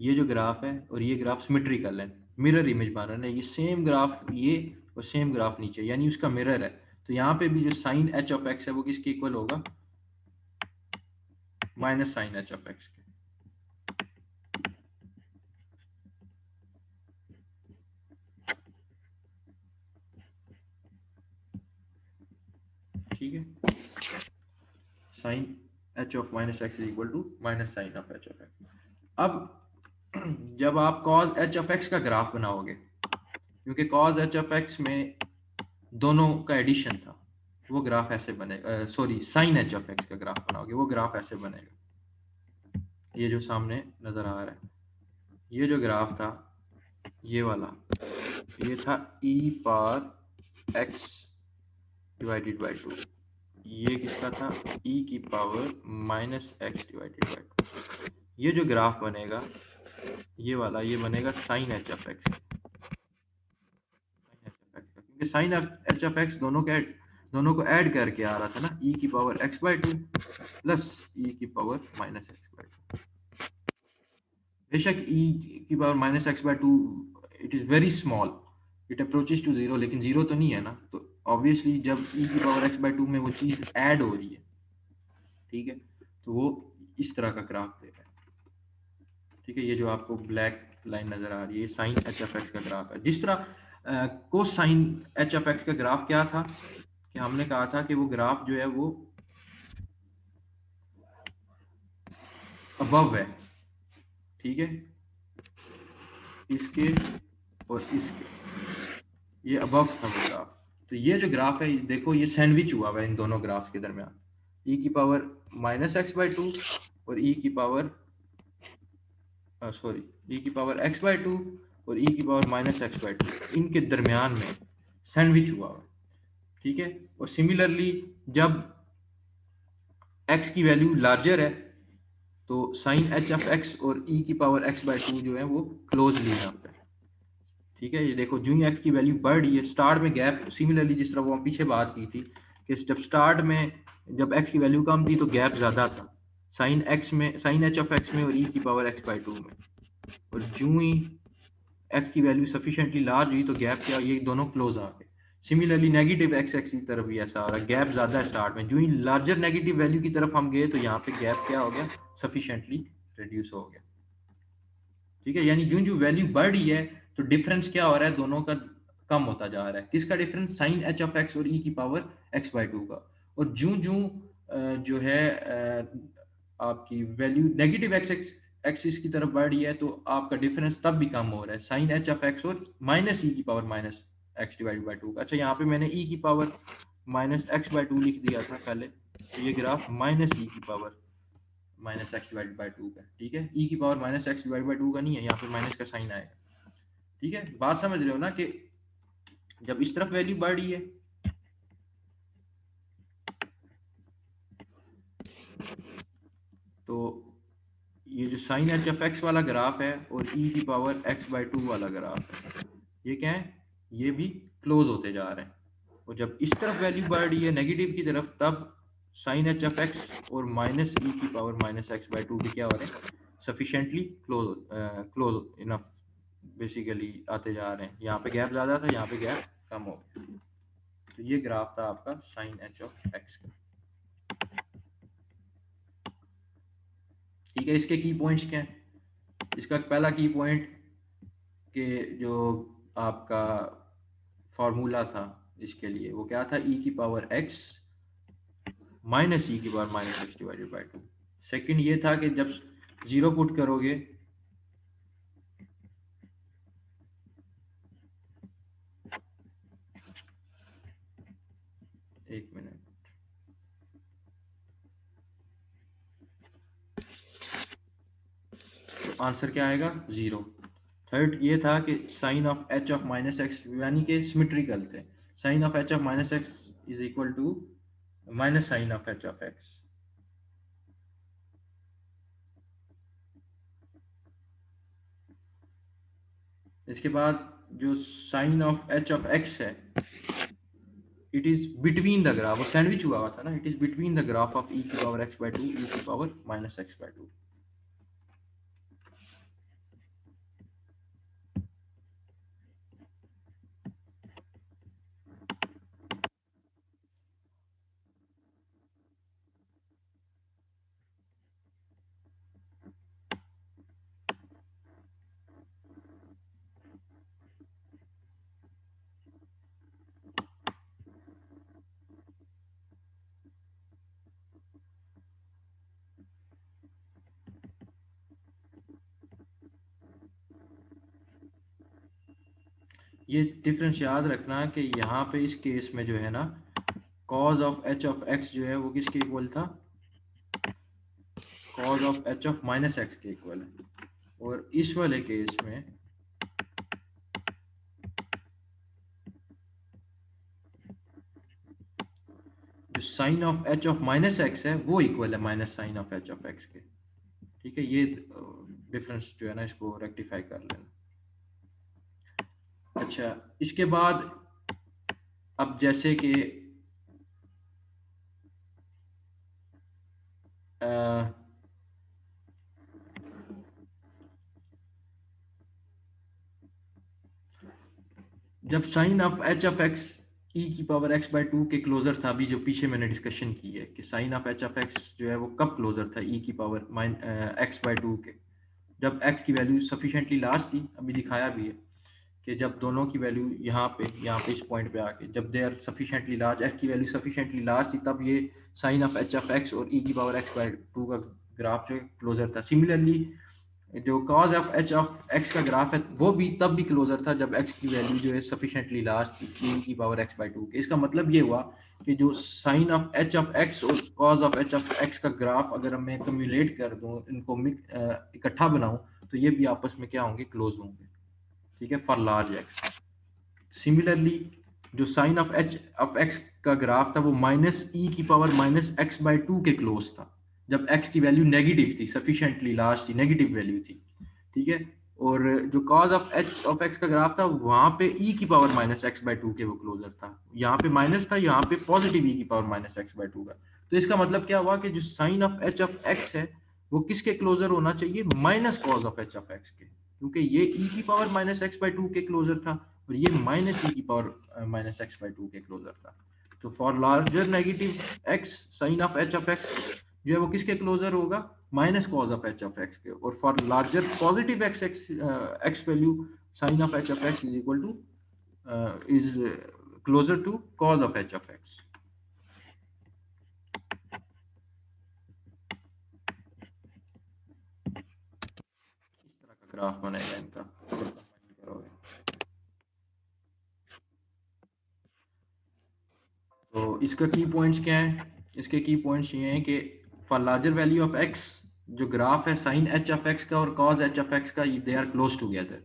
ये जो ग्राफ है और ये ग्राफ सिमेट्रिकल है, मिरर इमेज बन रहा है, ये सेम ग्राफ ये और सेम ग्राफ नीचे, यानी उसका मिरर है। तो यहाँ पे भी जो साइन एच ऑफ एक्स है वो किसके इक्वल होगा, minus sine h of x के। ठीक है, sine h of minus x is equal to minus sine of h of x. अब जब आप कॉज एच ऑफ एक्स का ग्राफ बनाओगे, क्योंकि कॉज एच ऑफ एक्स में दोनों का एडिशन था, वो ग्राफ ऐसे बनेगा, sorry sine h of x का ग्राफ बनाओगे वो ग्राफ ऐसे बनेगा। ये जो सामने नज़र आ रहा है, ये जो ग्राफ था ये वाला, ये था ई पावर एक्स डिवाइडेड बाई 2। ये किसका था? ई की power minus x divided by 2। ये जो ग्राफ बनेगा ये वाला, ये बनेगा साइन एच ऑफ एक्स, क्योंकि साइन एच ऑफ एक्स दोनों को ऐड करके आ रहा था ना, ई की power x by 2 plus e की पावर माइनस एक्स बाई 2। बेशक ई की power minus x by 2 it is very small, it approaches to zero, लेकिन जीरो तो नहीं है ना, तो ऑब्वियसली जब ई की पावर एक्स बाई 2 में वो चीज़ ऐड हो रही है, ठीक है, तो वो इस तरह का ग्राफ दे रहा है। ठीक है, ये जो आपको ब्लैक लाइन नज़र आ रही है, ये साइन एच एफ एक्स का ग्राफ है। जिस तरह कोसाइन एच एफ एक्स का ग्राफ क्या था कि हमने कहा था कि वो ग्राफ जो है वो अबव है, ठीक है, इसके और इसके, ये अबव था वो ग्राफ। तो ये जो ग्राफ है देखो, ये सैंडविच हुआ हुआ है इन दोनों ग्राफ्स के दरमियान, ई की पावर माइनस एक्स बाई 2 और ई की पावर सॉरी ई की पावर एक्स बाई 2 और ई की पावर माइनस एक्स बाई 2, इनके दरमियान में सैंडविच हुआ हुआ, ठीक है। और सिमिलरली जब x की वैल्यू लार्जर है तो साइन एच ऑफ एक्स और ई की पावर एक्स बाई 2 जो है वो क्लोजली यहाँ पे, ठीक है। ये देखो जो ही एक्स की वैल्यू बढ़ रही है, स्टार्ट में गैप, सिमिलरली जिस तरह वो हम पीछे बात की थी कि जब स्टार्ट में जब एक्स की वैल्यू कम थी तो गैप ज़्यादा था साइन एक्स में, साइन एच ऑफ एक्स में और ई की पावर एक्स बाई 2 में, और जो ही एक्स की वैल्यू सफिशिएंटली लार्ज हुई तो गैप क्या, ये दोनों क्लोज आ गए। सिमिलरली नेगेटिव एक्स एक्स की तरफ भी ऐसा आ रहा है, गैप ज़्यादा है स्टार्ट में, जो ही लार्जर नेगेटिव वैल्यू की तरफ हम गए तो यहाँ पे गैप क्या हो गया, सफिशिएंटली रिड्यूस हो गया, ठीक है। यानी जो जो वैल्यू बढ़ रही है तो डिफरेंस क्या हो रहा है, दोनों का कम होता जा रहा है। किसका difference? Sine h of x और ई की पावर एक्स बाई 2 का। और जो जो जो है आपकी वैल्यू नेगेटिव एक्स एक्सिस की तरफ बढ़ रही है तो आपका डिफरेंस तब भी कम हो रहा है, साइन एच ऑफ एक्स और माइनस ई की power minus x divide by 2 का। अच्छा, यहाँ पे मैंने ई की पावर माइनस एक्स बाई 2 लिख दिया था पहले, तो ये ग्राफ माइनस ई की power minus x divide by 2 का, ठीक है। ई की power minus x divide by 2 का नहीं है, यहाँ पे माइनस का साइन आएगा, ठीक है। बात समझ रहे हो ना कि जब इस तरफ वैल्यू बढ़ रही है तो ये जो साइन एच एफ एक्स वाला ग्राफ है और ई की पावर एक्स बाई 2 वाला ग्राफ है, ये क्या है, ये भी क्लोज होते जा रहे हैं। और जब इस तरफ वैल्यू बढ़ रही है नेगेटिव की तरफ, तब साइन एच एफ एक्स और माइनस ई की पावर माइनस एक्स बाई 2 भी क्या हो रहे हैं, सफिशिएंटली क्लोज इनफ बेसिकली आते जा रहे हैं। यहाँ पे गैप ज़्यादा था, यहाँ पे गैप कम हो गया। तो ये ग्राफ था आपका साइन एच ऑफ एक्स का, ठीक है। इसके की पॉइंट्स क्या हैं? इसका पहला की पॉइंट कि जो आपका फॉर्मूला था इसके लिए वो क्या था, ई की पावर एक्स माइनस ई की power minus x divided by 2। Second ये था कि जब जीरो पुट करोगे, एक मिनट, तो आंसर क्या आएगा, जीरो। थर्ड ये था कि sine of h of minus x यानी कि सिमेट्रिकल थे, sine of h of minus x is equal to minus sine of h of x. इसके बाद जो sine of h of x है, it is between the graph, वो सैंडविच हुआ था ना, it is between the graph of e की पावर एक्स बाई 2 ई की पावर माइनस एक्स बाई 2। ये डिफरेंस याद रखना कि यहाँ पे इस केस में जो है ना, cos of h of x जो है वो किसके इक्वल था, cos cos of h of minus x के इक्वल है। और इस वाले केस में जो sine of h of minus x है वो इक्वल है minus sine of h of x के। ठीक है, ये डिफरेंस जो है ना इसको रेक्टिफाई कर लेना। अच्छा, इसके बाद अब जैसे कि जब sine of h of x e की पावर एक्स बाई टू के क्लोजर था, अभी जो पीछे मैंने डिस्कशन की है कि sine of h of x जो है वो कब क्लोजर था ई की पावर एक्स बाई टू के, जब एक्स की वैल्यू सफिशेंटली लार्ज थी। अभी दिखाया भी है कि जब दोनों की वैल्यू यहाँ पे इस पॉइंट पे आके जब they are sufficiently large, x की वैल्यू सफिशेंटली लार्ज थी, तब ये sine of h of x और ई की पावर एक्स बाई टू का ग्राफ जो है क्लोजर था। सिमिलरली जो cos of h of x का ग्राफ है वो भी तब भी क्लोजर था जब एक्स की वैल्यू जो है सफिशिएंटली लार्ज थी ई की पावर एक्स बाई टू के। इसका मतलब ये हुआ कि जो sine of h of x और cos of h of x का ग्राफ अगर मैं कम्युलेट कर दूं, इनको इकट्ठा बनाऊं, तो ये भी आपस में क्या होंगे, क्लोज होंगे। ठीक है, फॉर लार्ज एक्स। सिमिलरली जो sine of h of x का ग्राफ था वो माइनस ई की power minus x by two के क्लोज था, जब एक्स की वैल्यू नेगेटिव थी, सफिशिएंटली लार्ज थी, नेगेटिव वैल्यू थी। ठीक है, और जो cos of h of x का ग्राफ था वहां पे ई की power minus x by two के वो क्लोजर था, यहाँ पे माइनस था, यहाँ पे पॉजिटिव ई की power minus x by two का। तो इसका मतलब क्या हुआ कि जो sine of h of x है वो किसके क्लोजर होना चाहिए, minus cos of h of x के, क्योंकि ये ई की power minus x by two के क्लोजर था और ये माइनस ई की power minus x by two के क्लोजर था। तो for larger negative x sine of h of x जो है वो किसके क्लोजर होगा, minus cos of h of x के। और for larger positive x x value sine of h of x is equal to is closer to cos of h of x. इस तरह का ग्राफ बनेगा इनका, करोगे तो इसका की पॉइंट्स क्या है, इसके की पॉइंट्स ये हैं कि for larger value of x जो ग्राफ है साइन एच ऑफ एक्स का और कॉज एच ऑफ एक्स का, दे आर क्लोज टुगेदर।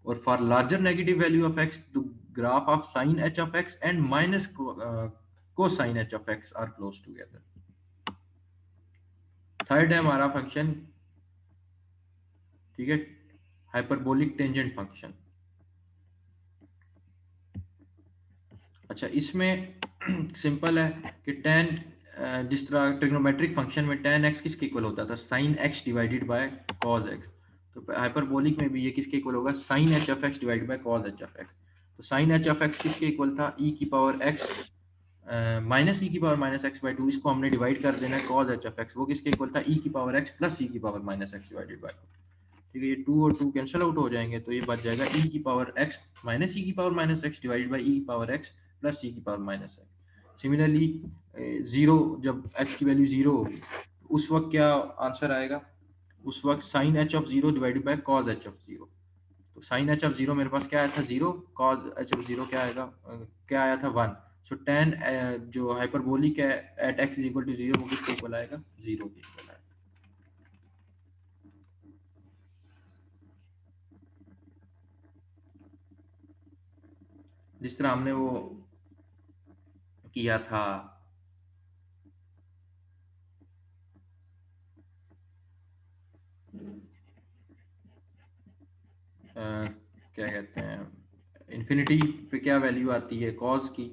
और for larger negative value of x the graph of sine h of x and minus cosine h of x are close together. Third है हमारा फंक्शन, ठीक है, हाइपरबोलिक टेंजेंट फंक्शन। अच्छा, इसमें सिंपल है कि tan जिस तरह ट्रिग्नोमेट्रिक फंक्शन में tan x किसके इक्वल होता था, sin x divided by cos x, तो हाइपरबोलिक में भी ये किसके इक्वल होगा, sin h of x divided by cos h of x। तो sin h ऑफ x किसके इक्वल था, e की पावर x माइनस ई की power minus x by two, इसको हमने डिवाइड कर देना है cos h ऑफ x, वो किसके इक्वल था, e की पावर x प्लस e की power minus x divided by. ठीक है, ये टू और टू कैंसिल आउट हो जाएंगे, तो ये बच जाएगा e की पावर x माइनस ई की power minus x divided by e की पावर x प्लस ई की power minus x. Similarly zero, जब x की वैल्यू जीरो होगी उस वक्त क्या आंसर आएगा, उस वक्त sine h of zero divided by cos h of zero. तो साइन एच ऑफ जीरो मेरे पास क्या आया था, zero, cos h of zero क्या आएगा, क्या आया था, वन। सो टेन जो हाइपरबोलिक है eight x is equal to zero, वो किसके इक्वल आएगा, जीरो के इक्वल आएगा। जिस तरह हमने वो किया था क्या कहते हैं, इन्फिनिटी पे क्या वैल्यू आती है कॉस की,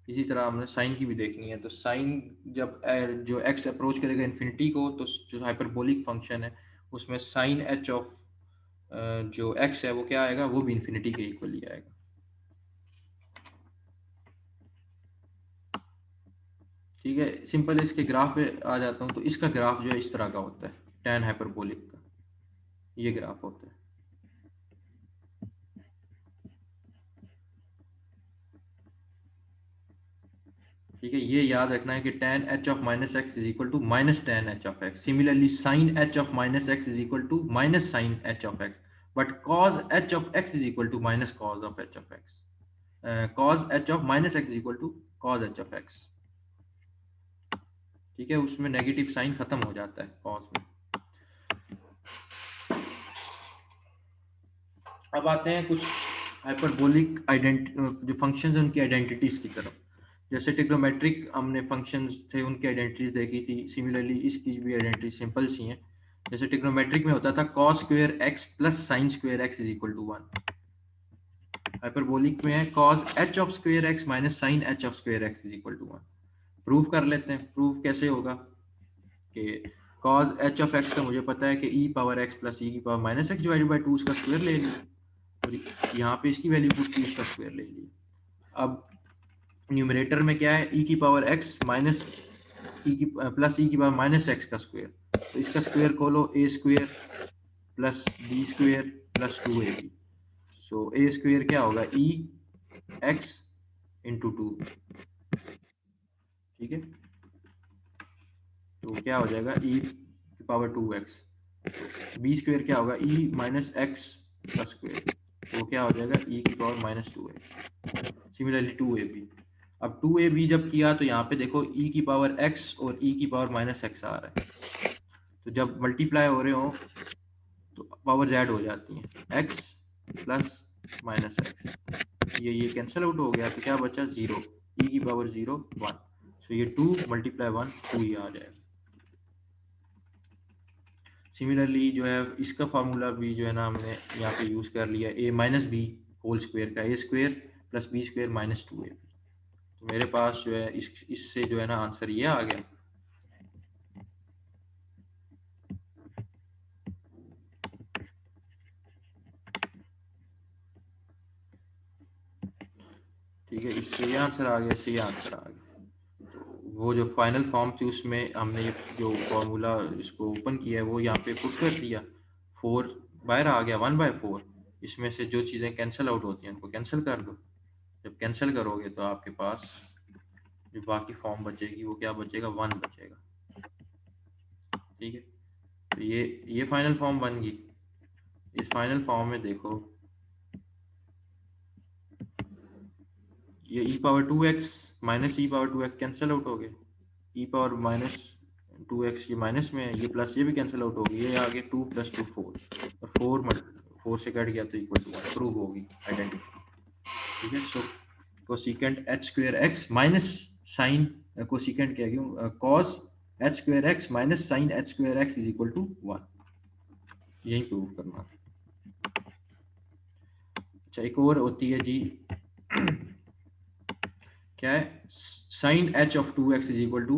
इसी तरह हमने साइन की भी देखनी है। तो साइन जब जो एक्स अप्रोच करेगा इन्फिनिटी को, तो जो हाइपरबोलिक फंक्शन है उसमें साइन एच ऑफ जो एक्स है वो क्या आएगा, वो भी इन्फिनिटी के इक्वल ही आएगा। ठीक है, सिंपल इसके ग्राफ पे आ जाता हूँ। तो इसका ग्राफ जो है इस तरह का होता है, टैन हाइपरबोलिक का ये ग्राफ होता है। ठीक है, ये याद रखना है कि tan h of minus x is equal to minus tan h of x। Similarly sin h of minus x is equal to minus sin h of x, but cos h of x is equal to minus cos of h of x। cos h of minus x is equal to cos h of x। ठीक है, उसमें नेगेटिव साइन खत्म हो जाता है cos में। अब आते हैं कुछ हाइपरबोलिक जो फंक्शंस हैं उनकी आइडेंटिटीज की तरफ। जैसे ट्रिग्नोमेट्रिक हमने फंक्शंस थे उनकी आइडेंटिटीज देखी थी, सिमिलरली इसकी भी आइडेंटिटी सिंपल सी हैं। जैसे ट्रिग्नोमेट्रिक में होता था cos square x plus sine square x is equal to 1। Hyperbolic में है cos h of square x minus sine h of square x is equal to 1। Prove कर लेते हैं। प्रूव कैसे होगा कि कॉस एच ऑफ एक्स का मुझे पता है कि ई पावर एक्स प्लस ई की power minus x divided by 2 उसका स्क्वायर ले लिया, और यहाँ पे इसकी वैल्यू पुट की, उसका स्क्वायर ले लिया। अब न्यूमरेटर में क्या है, ई की पावर एक्स माइनस ई की प्लस ई की पावर माइनस एक्स का स्क्वायर, तो इसका स्क्वायर खोलो, a square plus b square plus 2ab। So a square क्या होगा, ई एक्स इंटू 2। ठीक है, तो क्या हो जाएगा, ई की पावर 2x। बी स्क्वायर क्या होगा, ई माइनस एक्स का स्क्वायर, तो क्या हो जाएगा, ई की power minus 2x। Similarly 2ab। अब 2ab जब किया तो यहाँ पे देखो ई की पावर x और ई की पावर माइनस एक्स आ रहा है, तो जब मल्टीप्लाई हो रहे हो तो पावर z हो जाती है, x प्लस माइनस एक्स, ये कैंसिल आउट हो गया, तो क्या बचा, 0, ई की पावर 0 1। सो ये 2 मल्टीप्लाई 1 2 ही आ जाएगा। सिमिलरली जो है इसका फार्मूला भी जो है ना हमने यहाँ पे यूज़ कर लिया, a minus b whole square का, a square plus b square minus 2ab। तो मेरे पास जो है इससे जो है ना आंसर ये आ गया। ठीक है, इससे ये आंसर आ गया, इससे ये आंसर आ गया। तो वो जो फाइनल फॉर्म थी उसमें हमने जो फार्मूला इसको ओपन किया है वो यहाँ पे पुट कर दिया, 4 बाहर आ गया, 1/4। इसमें से जो चीज़ें कैंसिल आउट होती हैं उनको कैंसिल कर दो। जब कैंसिल करोगे तो आपके पास जो बाकी फॉर्म बचेगी वो क्या बचेगा, 1 बचेगा। ठीक है, तो ये फाइनल फॉर्म बन गई। इस फाइनल फॉर्म में देखो, ये ई पावर 2x माइनस ई पावर 2x कैंसिल आउट हो गए, ई पावर माइनस 2x ये माइनस में है, ये प्लस ये भी कैंसिल आउट हो गई, ये आगे 2 + 2 4, और 4 से कट गया तो इक्वल टू 1, प्रूव होगी आइडेंटिटी। ठीक है, so cosecant h square x minus sine, cosecant क्या क्यों, cos h square x minus sine h square x is equal to 1, यही प्रूव करना। अच्छा, एक और होती है जी क्या है, sine h of 2x is equal to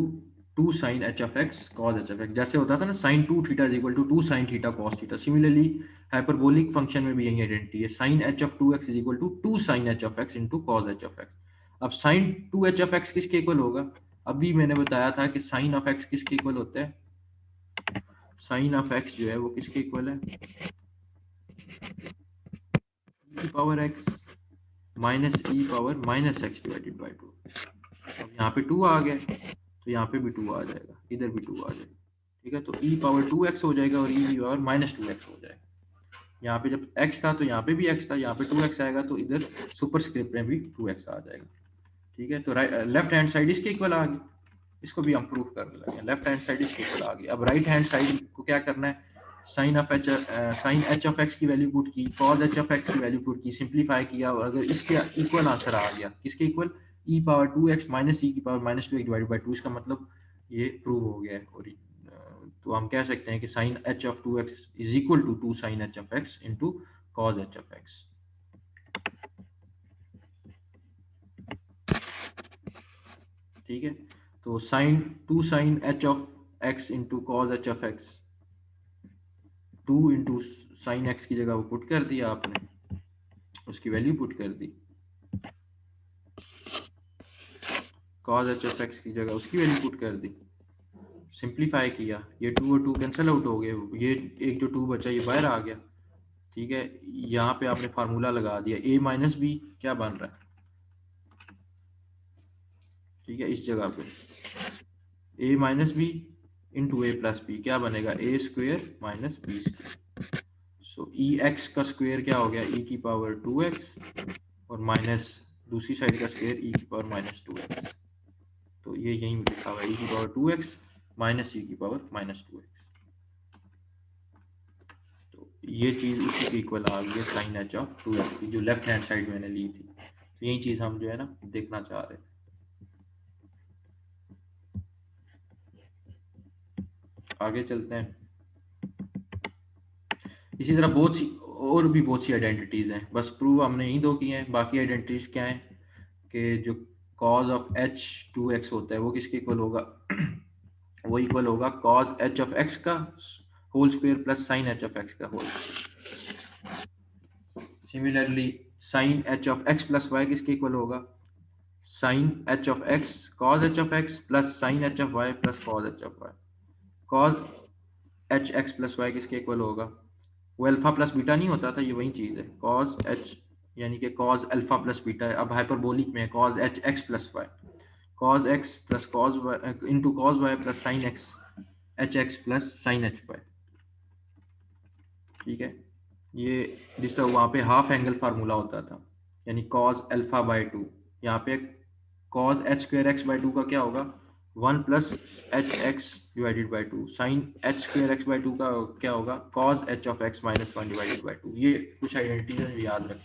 2 sine h of x cos h of x. जैसे होता था ना sine 2 theta is equal to 2 sine theta cos theta, similarly hyperbolic function में भी यही आइडेंटिटी है, sine h of 2x is equal to 2 sine h of x into cos h of x. अब साइन 2h ऑफ एक्स किसके इक्वल होगा, अभी मैंने बताया था कि साइन ऑफ एक्स किसके इक्वल होता है, साइन ऑफ एक्स जो है वो किसके इक्वल है, e power x minus E power minus x divided by 2। अब यहाँ पे 2 आ गया तो यहाँ पे भी 2 आ जाएगा, इधर भी 2 आ जाएगा। ठीक है, तो e पावर 2x हो जाएगा और e पावर माइनस 2x हो जाएगा। यहाँ पे जब x था तो यहाँ पे भी x था, यहाँ पे 2x आएगा तो इधर सुपरस्क्रिप्ट में भी 2x आ जाएगा। ठीक है, तो लेफ्ट हैंड साइड इसके इक्वल आ गई, इसको भी हम प्रूव करने लगे, लेफ्ट हैंड साइड इसके इक्वल आ गई। अब राइट हैंड साइड को क्या करना है, साइन एच ऑफ एक्स की वैल्यू पुट की, कॉज एच ऑफ एक्स की वैल्यू पुट की, सिंप्लीफाई किया, और अगर इसके इक्वल आंसर आ गया, किसके इक्वल, ई पावर 2x माइनस ई की power minus 2x divided by 2, इसका मतलब ये प्रूव हो गया है। और तो हम कह सकते हैं कि sine h of 2x is equal to 2 sine h of x into cos h of x. ठीक है, तो sine 2 sine h of x into cos h of x, 2 into sine x की जगह वो पुट कर दिया आपने, उसकी वैल्यू पुट कर दी, कॉज एच ऑफ एक्स की जगह उसकी वैल्यू पुट कर दी, सिंप्लीफाई किया, ये 2 और 2 कैंसिल आउट हो गए, ये एक जो 2 बचा ये बाहर आ गया। ठीक है, यहाँ पे आपने फार्मूला लगा दिया, a माइनस बी क्या बन रहा है, ठीक है, इस जगह पे a minus b into a plus b क्या बनेगा, a square minus b square. So e x का स्क्वेयर क्या हो गया, ई की पावर 2x और माइनस दूसरी साइड का स्क्वेयर ई की पावर माइनस 2x। तो ये यहीं लिखा हुआ है, ई की पावर 2x माइनस ई की पावर माइनस 2x। तो ये चीज़ उसी के इक्वल आ गई है साइन एच ऑफ 2x की, जो लेफ्ट हैंड साइड मैंने ली थी। तो यही चीज़ हम जो है ना देखना चाह रहे थे। आगे चलते हैं। इसी तरह बहुत सी और भी बहुत सी आइडेंटिटीज़ हैं, बस प्रूव हमने यही दो की हैं। बाकी आइडेंटिटीज़ क्या हैं कि जो कॉज ऑफ एच 2x होता है वो किसके इक्वल होगा वो इक्वल होगा कॉज एच ऑफ एक्स का whole square plus sine h of x का whole square. Similarly sine h of x plus y किसके इक्वल होगा sine h of x cos h of x plus sine h of y plus cos h of y. Cos h x plus y किसके इक्वल होगा, वो अल्फा प्लस बीटा नहीं होता था, ये वही चीज़ है कॉज एच, यानी कि कॉज अल्फा प्लस बीटा है, अब हाइपरबोलिक में cos h x plus y, cos x plus cos y into cos y plus sine x h x plus sine h y. ठीक है, ये जिससे वहाँ पे हाफ एंगल फार्मूला होता था, यानी कॉज अल्फा बाई टू, यहाँ पे cos h square x by two का क्या होगा 1 plus h x divided by two, sine h square x by two का क्या होगा cos h of x minus 1 divided by two. ये कुछ आइडेंटिटी है याद रखें।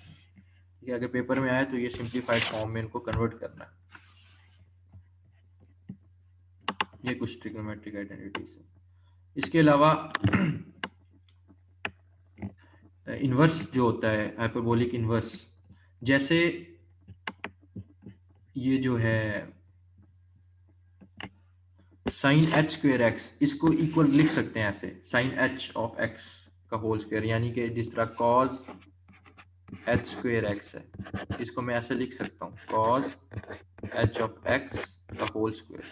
ठीक है, अगर पेपर में आए तो ये सिंप्लीफाइड फॉर्म में इनको कन्वर्ट करना है। ये कुछ ट्रिग्नोमेट्रिक आइडेंटिटीज है। इसके अलावा इन्वर्स जो होता है हाइपरबोलिक इन्वर्स, जैसे ये जो है साइन एच स्क्वेयर एक्स, इसको इक्वल लिख सकते हैं ऐसे साइन एच ऑफ एक्स का होल स्क्वायर, यानी कि जिस तरह कॉज एच स्क्वेयर एक्स है, इसको मैं ऐसे लिख सकता हूँ कॉज एच ऑफ एक्स का होल स्क्वायर।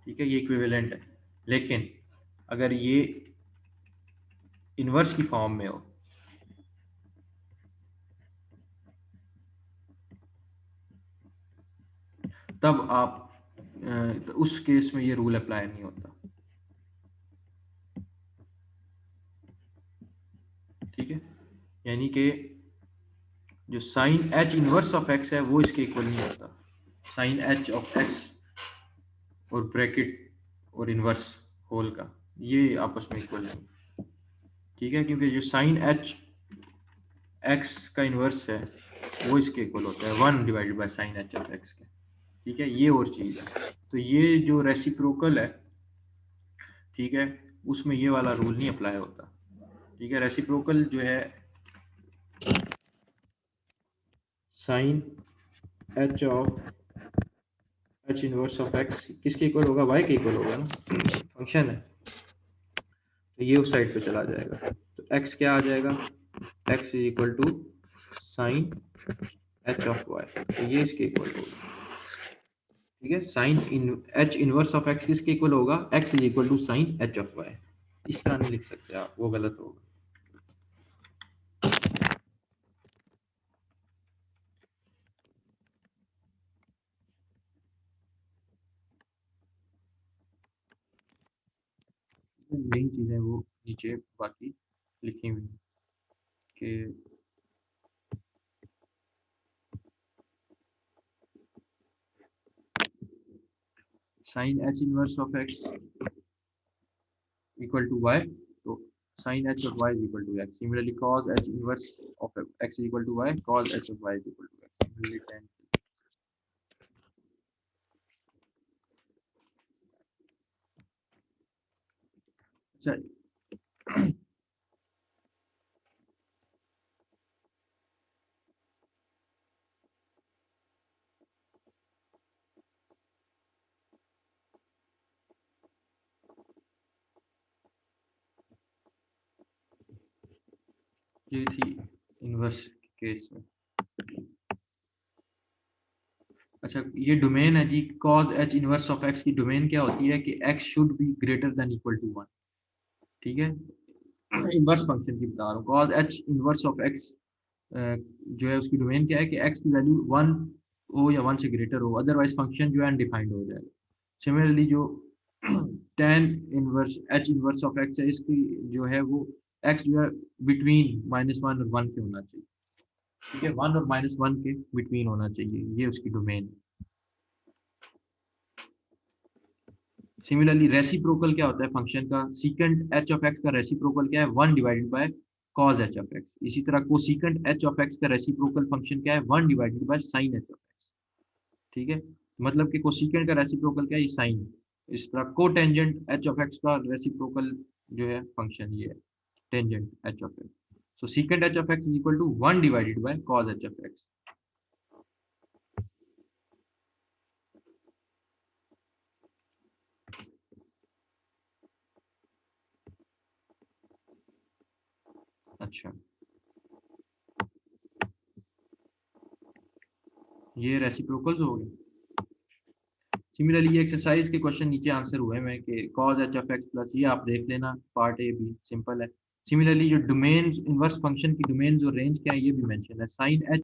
ठीक है, ये इक्विवेलेंट है। लेकिन अगर ये इन्वर्स की फॉर्म में हो तब आप तो उस केस में ये रूल अप्लाई नहीं होता। ठीक है, यानी कि जो sine h inverse of x है वो इसके इक्वल नहीं होता। साइन एच ऑफ एक्स और ब्रैकेट और इनवर्स होल का ये आपस में इक्वल नहीं। ठीक है, क्योंकि जो साइन एच एक्स का इनवर्स है वो इसके इक्वल होता है 1 divided by sine h of x के। ठीक है, ये और चीज़ है। तो ये जो रेसिप्रोकल है, ठीक है, उसमें ये वाला रूल नहीं अप्लाई होता। ठीक है, रेसिप्रोकल जो है sine h of h inverse of x किसके इक्वल होगा वाई के इक्वल होगा ना, फंक्शन है, तो ये उस साइड पे चला जाएगा। तो एक्स क्या आ जाएगा, x is equal to sine h of y, तो ये इसके इक्वल होगा। ठीक है, sine in h inverse of x किसके इक्वल होगा, x is equal to sine h of y. इस तरह नहीं लिख सकते आप, वो गलत होगा। यही चीज़ें वो नीचे बाकी लिखी हुई कि sine h inverse of x equal to y, तो sine h of y is equal to x. Similarly cos h inverse of x is equal to y, cos h of y is equal to x. Similarly tan। अच्छा, ये थी इनवर्स केस में। अच्छा, ये डोमेन है जी, cos h inverse of x की डोमेन क्या होती है कि x should be greater than equal to 1। ठीक है, इनवर्स फंक्शन की बता रहा हूँ, cos h inverse of x जो है उसकी डोमेन क्या है कि x की वैल्यू 1 हो या 1 से ग्रेटर हो, अदरवाइज फंक्शन जो है अनडिफाइंड हो जाएगा। सिमिलरली जो tan inverse H inverse of x है, इसकी जो है वो x जो है बिटवीन -1 और 1 के होना चाहिए। ठीक है, 1 और -1 के बिटवीन होना चाहिए, ये उसकी डोमेन। सिमिलरली रेसिप्रोकल क्या होता है फंक्शन का, सीकेंट एच ऑफ एक्स का रेसिप्रोकल क्या है 1 divided by cos h of x। इसी तरह कोसिकेंट h of x का रेसिप्रोकल फंक्शन क्या है, 1 divided bye sin h of x। ठीक है, मतलब कि कोसिकेंट का रेसिप्रोकल क्या है, साइन। इस तरह कोटेंजेंट h of x का रेसिप्रोकल जो है फंक्शन ये है, tangent h of x। So secant h of x is equal to 1 divided by cos h of x। अच्छा, ये रेसिप्रोकल्स हो गए। सिमिलरली ये एक्सरसाइज के क्वेश्चन नीचे आंसर हुए हैं कि cos h of x plus, ये आप देख लेना, पार्ट ए भी सिंपल है। सिमिलरली जो डोमेन इनवर्स फंक्शन की डोमेन और रेंज क्या है ये भी मेंशन है, sin h